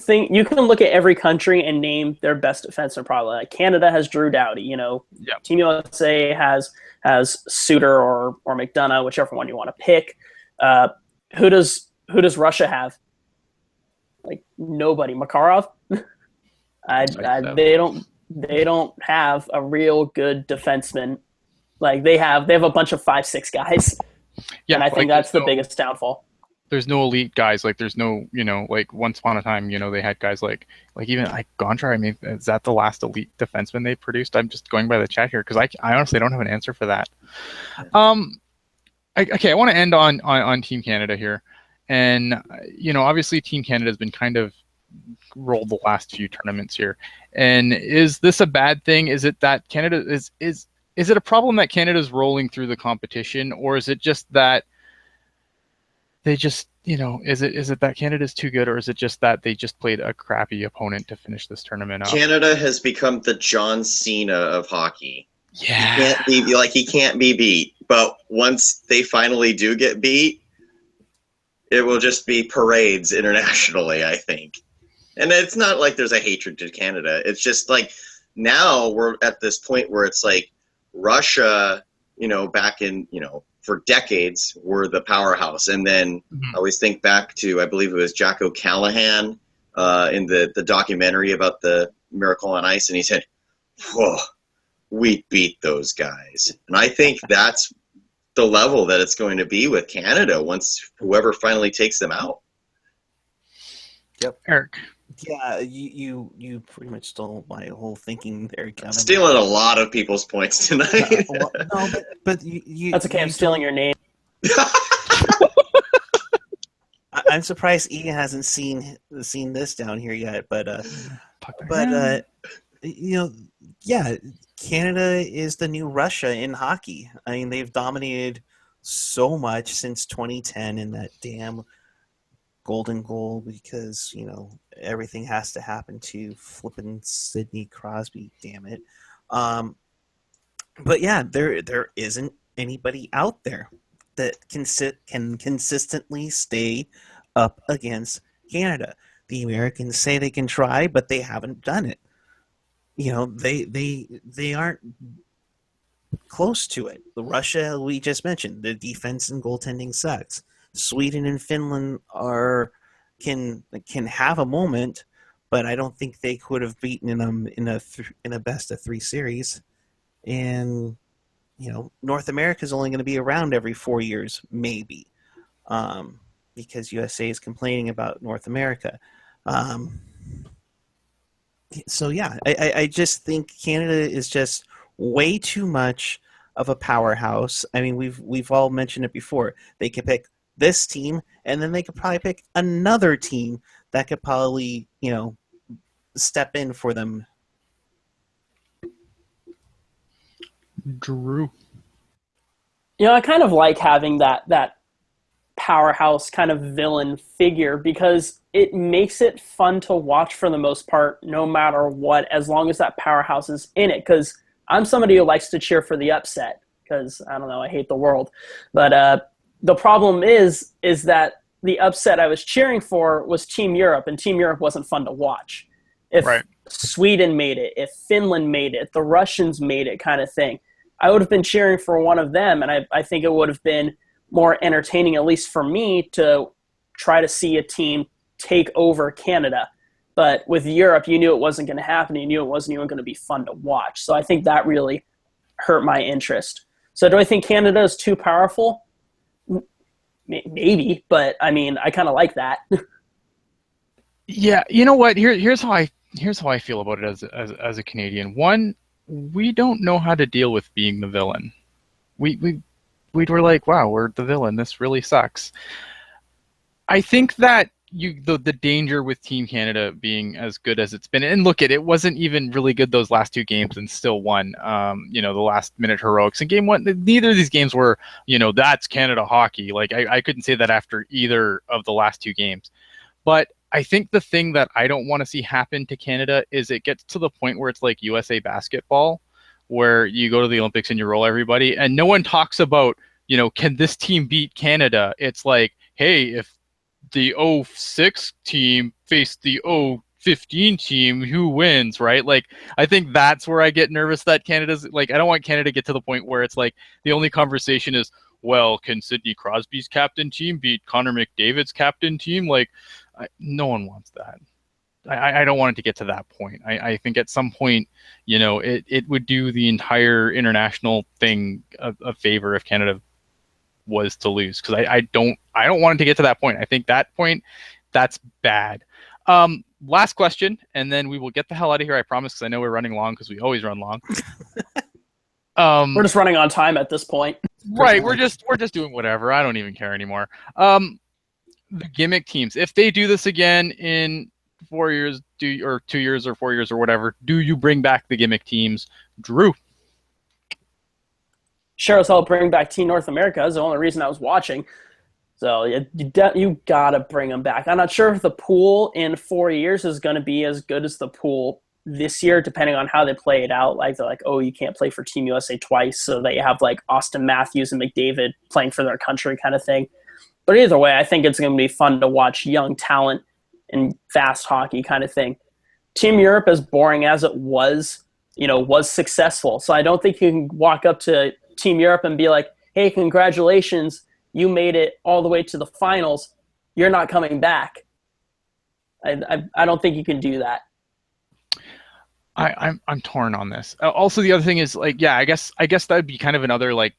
look at every country and name their best defenseman. Probably like Canada has Drew Doughty. Yep. Team USA has Suter or McDonough, whichever one you want to pick. Who does Russia have? Like nobody. Makarov. They don't have a real good defenseman. Like they have a bunch of 5'6" guys. Yeah, and I think that's the biggest downfall. There's no elite guys. Like there's no, like once upon a time, they had guys like even like Gonchar. I mean, is that the last elite defenseman they produced? I'm just going by the chat here because I honestly don't have an answer for that. Okay, I want to end on Team Canada here, and obviously Team Canada has been kind of rolled the last few tournaments here. And is this a bad thing? Is it that Canada is it a problem that Canada's rolling through the competition, or is it just that they just, is it that Canada's too good, or is it just that they just played a crappy opponent to finish this tournament up? Canada has become the John Cena of hockey. Yeah. He can't be beat. But once they finally do get beat, it will just be parades internationally, I think. And it's not like there's a hatred to Canada. It's just like now we're at this point where it's like, Russia, back in, for decades were the powerhouse. And then I always think back to, I believe it was Jack O'Callahan in the documentary about the Miracle on Ice. And he said, whoa, we beat those guys. And I think that's the level that it's going to be with Canada once whoever finally takes them out. Yep. Eric. Yeah, you pretty much stole my whole thinking there, Kevin. Stealing a lot of people's points tonight. No, but you that's okay. I'm stealing your name. I'm surprised Ian hasn't seen this down here yet, yeah, Canada is the new Russia in hockey. I mean, they've dominated so much since 2010 in that damn golden goal because, everything has to happen to flipping Sidney Crosby, damn it. But yeah, there isn't anybody out there that can consistently stay up against Canada. The Americans say they can try, but they haven't done it. They aren't close to it. The Russia we just mentioned, the defense and goaltending sucks. Sweden and Finland can have a moment, but I don't think they could have beaten them in a best of 3 series. And North America is only going to be around every 4 years, maybe, because USA is complaining about North America. So yeah, I just think Canada is just way too much of a powerhouse. I mean, we've all mentioned it before. They could pick this team, and then they could probably pick another team that could probably, step in for them. Drew. I kind of like having that powerhouse kind of villain figure, because it makes it fun to watch for the most part, no matter what, as long as that powerhouse is in it. Because I'm somebody who likes to cheer for the upset, because, I don't know, I hate the world. But the problem is that the upset I was cheering for was Team Europe, and Team Europe wasn't fun to watch. If Sweden made it, if Finland made it, the Russians made it, kind of thing, I would have been cheering for one of them, and I think it would have been more entertaining, at least for me, to try to see a team take over Canada. But with Europe, you knew it wasn't going to happen. You knew it wasn't even going to be fun to watch. So I think that really hurt my interest. So do I think Canada is too powerful? Maybe, but I mean, I kind of like that. Yeah, you know what? Here's how I feel about it as a Canadian. One, we don't know how to deal with being the villain. We were like, wow, we're the villain. This really sucks. I think that the danger with Team Canada being as good as it's been, and look, it wasn't even really good those last two games and still won. The last minute heroics in game one. Neither of these games were, that's Canada hockey. Like I couldn't say that after either of the last two games. But I think the thing that I don't want to see happen to Canada is it gets to the point where it's like USA basketball, where you go to the Olympics and you roll everybody, and no one talks about, can this team beat Canada? It's like, hey, if the 06 team faced the 015 team, who wins, right? Like, I think that's where I get nervous that Canada's, like, I don't want Canada to get to the point where it's like the only conversation is, well, can Sidney Crosby's captain team beat Connor McDavid's captain team? Like, no one wants that. I don't want it to get to that point. I think at some point, it would do the entire international thing a favor if Canada was to lose, because I don't want it to get to that point. I think that point, that's bad. Last question, and then we will get the hell out of here, I promise, because I know we're running long, because we always run long. We're just running on time at this point. Right, we're just doing whatever. I don't even care anymore. The gimmick teams, if they do this again in 4 years, or 2 years or 4 years or whatever, do you bring back the gimmick teams? Drew? Sure as hell bring back Team North America is the only reason I was watching. So you gotta bring them back. I'm not sure if the pool in 4 years is going to be as good as the pool this year, depending on how they play it out. Like, they're like, oh, you can't play for Team USA twice, so that you have like Austin Matthews and McDavid playing for their country, kind of thing. But either way, I think it's going to be fun to watch young talent and fast hockey, kind of thing. Team Europe, as boring as it was, was successful. So I don't think you can walk up to Team Europe and be like, hey, congratulations, you made it all the way to the finals. You're not coming back. I don't think you can do that. I'm torn on this. Also, the other thing is, like, yeah, I guess that'd be kind of another, like,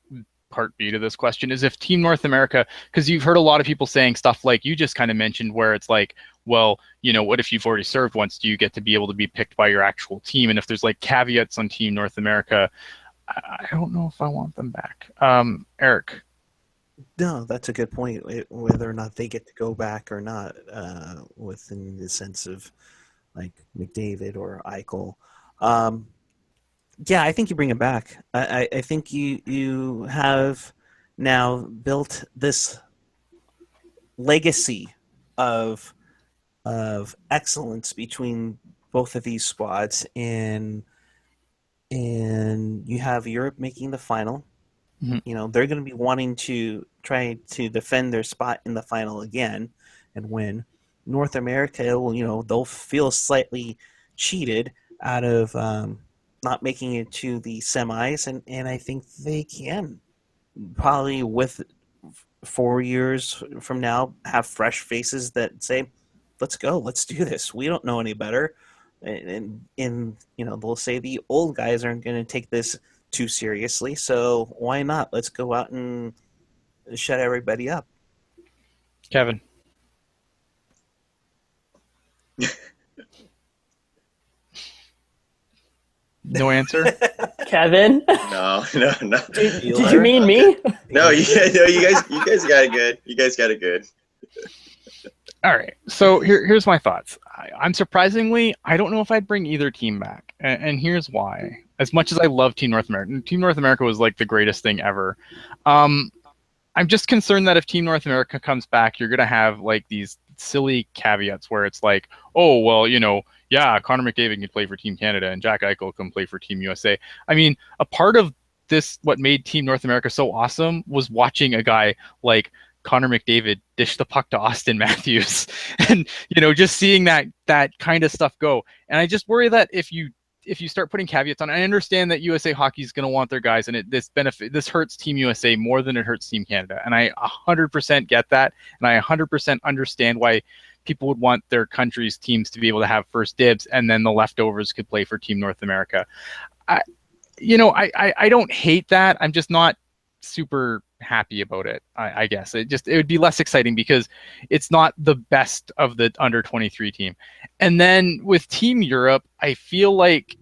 part B to this question, is if Team North America, because you've heard a lot of people saying stuff like you just kind of mentioned, where it's like, well, what if you've already served once? Do you get to be able to be picked by your actual team? And if there's like caveats on Team North America, I don't know if I want them back. Eric? No, that's a good point. Whether or not they get to go back or not, within the sense of like McDavid or Eichel. Yeah, I think you bring it back. I think you have now built this legacy of excellence between both of these squads, and you have Europe making the final. Mm-hmm. They're going to be wanting to try to defend their spot in the final again and win. North America, they'll feel slightly cheated out of not making it to the semis, and I think they can probably, with 4 years from now, have fresh faces that say, let's go, let's do this. We don't know any better. And they'll say the old guys aren't going to take this too seriously, so why not? Let's go out and shut everybody up. Kevin? No answer? Kevin? No. Did you mean me? No, you guys got it good. You guys got it good. All right. So here's my thoughts. I'm surprisingly, I don't know if I'd bring either team back. And here's why. As much as I love Team North America was like the greatest thing ever. I'm just concerned that if Team North America comes back, you're going to have like these silly caveats where it's like, oh, well, yeah, Connor McDavid can play for Team Canada and Jack Eichel can play for Team USA. I mean, a part of this, what made Team North America so awesome, was watching a guy like Connor McDavid dish the puck to Austin Matthews and, just seeing that kind of stuff go. And I just worry that if you start putting caveats on, I understand that USA Hockey is going to want their guys, and this hurts Team USA more than it hurts Team Canada. And I 100% get that. And I 100% understand why people would want their country's teams to be able to have first dibs, and then the leftovers could play for Team North America. I don't hate that. I'm just not super happy about it. I guess it would be less exciting because it's not the best of the under 23 team. And then with Team Europe, I feel like,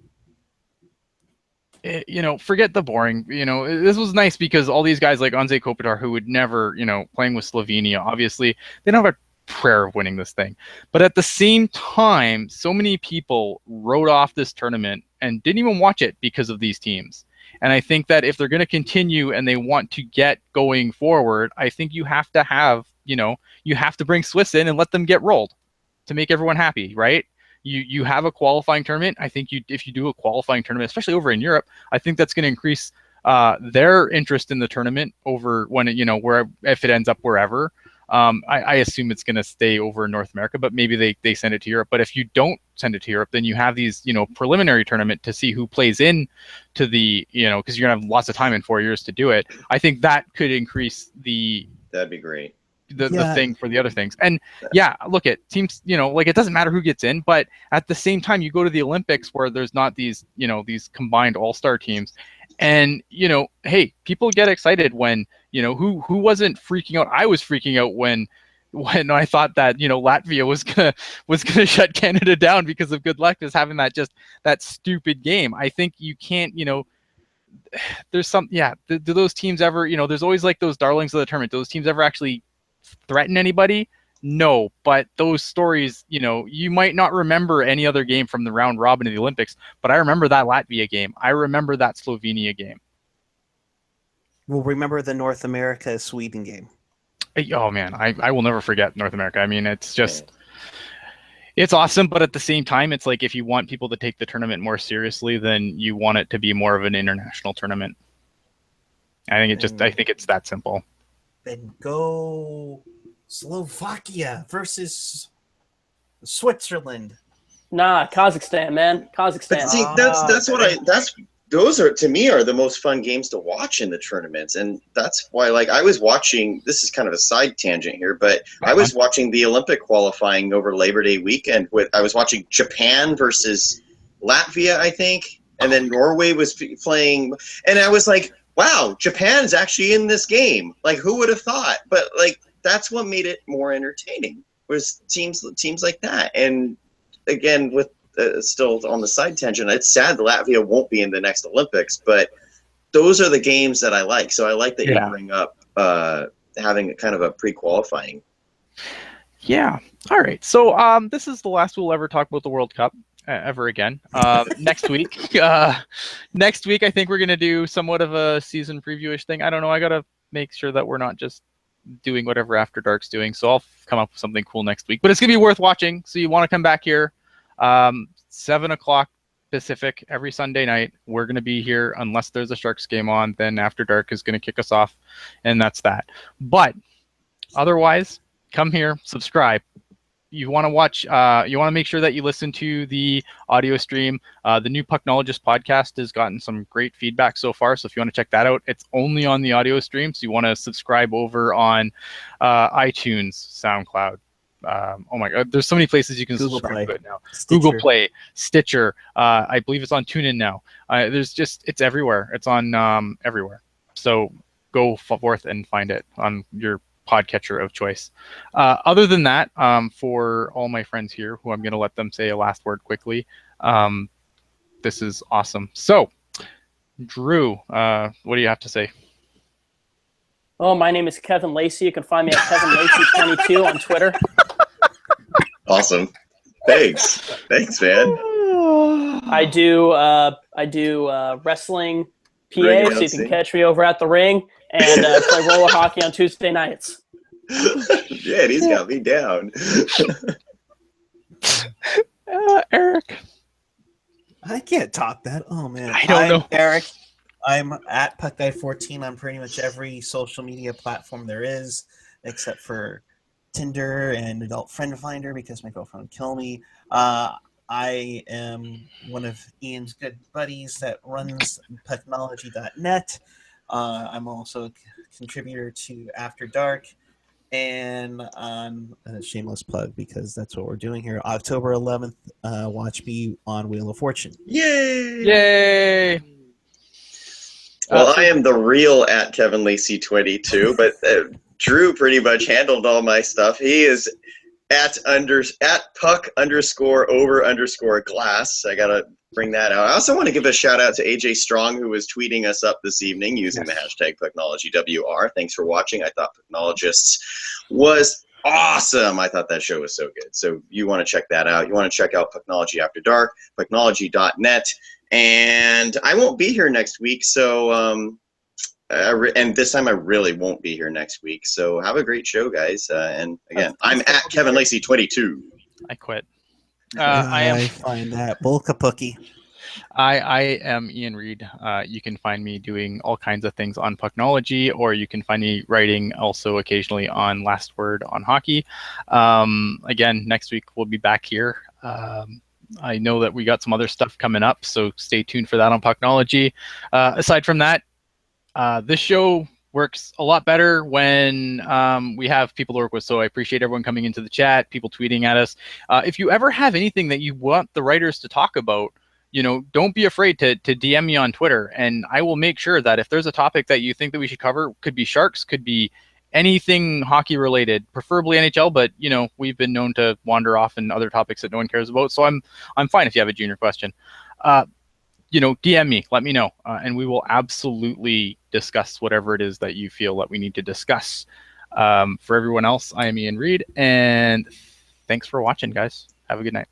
forget the boring. This was nice because all these guys like Anze Kopitar, who would never, playing with Slovenia, obviously they don't have a prayer of winning this thing. But at the same time, so many people wrote off this tournament and didn't even watch it because of these teams. And I think that if they're going to continue and they want to get going forward, I think you have to have, you have to bring Swiss in and let them get rolled to make everyone happy, right? You have a qualifying tournament. I think if you do a qualifying tournament, especially over in Europe, I think that's going to increase their interest in the tournament over when if it ends up wherever. I assume it's going to stay over in North America, but maybe they send it to Europe. But if you don't send it to Europe, then you have these, preliminary tournament to see who plays in to the, because you're going to have lots of time in 4 years to do it. I think that could increase that'd be great. The thing for the other things. And look, it seems, like it doesn't matter who gets in, but at the same time, you go to the Olympics where there's not these, these combined all-star teams. And, hey, people get excited when, who wasn't freaking out? I was freaking out when I thought that, Latvia was gonna shut Canada down because of good luck, just having that stupid game. I think you can't, there's some, do those teams ever, there's always like those darlings of the tournament. Do those teams ever actually threaten anybody? No, but those stories, you might not remember any other game from the round robin of the Olympics, but I remember that Latvia game. I remember that Slovenia game. We'll remember the North America Sweden game. Oh man, I will never forget North America. I mean, it's just, it's awesome, but at the same time, it's like if you want people to take the tournament more seriously, then you want it to be more of an international tournament. I think it's that simple. Then go Slovakia versus Switzerland. Nah, Kazakhstan, man. Kazakhstan. But see, those are, to me, are the most fun games to watch in the tournaments. And that's why, I was watching, this is kind of a side tangent here, but I was watching the Olympic qualifying over Labor Day weekend. I was watching Japan versus Latvia, I think. And then Norway was playing. And I was like, wow, Japan's actually in this game. Who would have thought? But, that's what made it more entertaining, was teams like that. And again, with still on the side tangent, it's sad Latvia won't be in the next Olympics, but those are the games that I like. So I like that you bring up having kind of a pre-qualifying. Yeah. All right. So this is the last we'll ever talk about the World Cup ever again. Next week, I think we're going to do somewhat of a season preview-ish thing. I don't know. I got to make sure that we're not just doing whatever After Dark's doing. So I'll come up with something cool next week, but it's going to be worth watching. So you want to come back here, 7:00 Pacific every Sunday night. We're going to be here unless there's a Sharks game on, then After Dark is going to kick us off, and that's that. But otherwise, come here, subscribe. You want to watch, you want to make sure that you listen to the audio stream. The new Pucknologist podcast has gotten some great feedback so far. So if you want to check that out, it's only on the audio stream. So you want to subscribe over on iTunes, SoundCloud. Oh my God, there's so many places you can subscribe to it now. Stitcher. Google Play, Stitcher. I believe it's on TuneIn now. It's everywhere. It's on everywhere. So go forth and find it on your podcatcher of choice. Other than that, for all my friends here, who I'm going to let them say a last word quickly, this is awesome. So, Drew, what do you have to say? Oh, my name is Kevin Lacey. You can find me at KevinLacey22 on Twitter. Awesome. Thanks, man. I do wrestling, PA, Ring so you announcing. can catch me over at the ring and play roller hockey on Tuesday nights. Yeah, he's got me down. Eric. I can't top that. Oh man, I don't know. Eric. I'm at PuckGuy14 on pretty much every social media platform there is, except for Tinder and Adult Friend Finder because my girlfriend would kill me. I am one of Ian's good buddies that runs Pucknology.net. I'm also a contributor to After Dark. And on a shameless plug because that's what we're doing here. October 11th, watch me on Wheel of Fortune. Yay! Yay! Well, I am the real at Kevin Lacey 22, but Drew pretty much handled all my stuff. He is at puck_over_glass. I gotta bring that out. I also want to give a shout out to AJ Strong, who was tweeting us up this evening using the hashtag PucknologyWR. Thanks for watching. I thought Pucknologists was awesome. I thought that show was so good. So you want to check that out. You want to check out Pucknology After Dark, Pucknology.net. And I won't be here next week, so and this time I really won't be here next week. So have a great show, guys. And again, I'm at Kevin Lacey 22. I quit. I find that Bulkapookie. I am Ian Reed. You can find me doing all kinds of things on Pucknology, or you can find me writing also occasionally on Last Word on Hockey. Again, next week we'll be back here. I know that we got some other stuff coming up, so stay tuned for that on Pucknology. Aside from that, this show works a lot better when we have people to work with, so I appreciate everyone coming into the chat, people tweeting at us. If you ever have anything that you want the writers to talk about, don't be afraid to DM me on Twitter, and I will make sure that if there's a topic that you think that we should cover, could be Sharks, could be anything hockey related, preferably NHL, but we've been known to wander off in other topics that no one cares about. So I'm fine if you have a junior question. DM me, let me know, and we will absolutely discuss whatever it is that you feel that we need to discuss. For everyone else, I am Ian Reed, and thanks for watching, guys. Have a good night.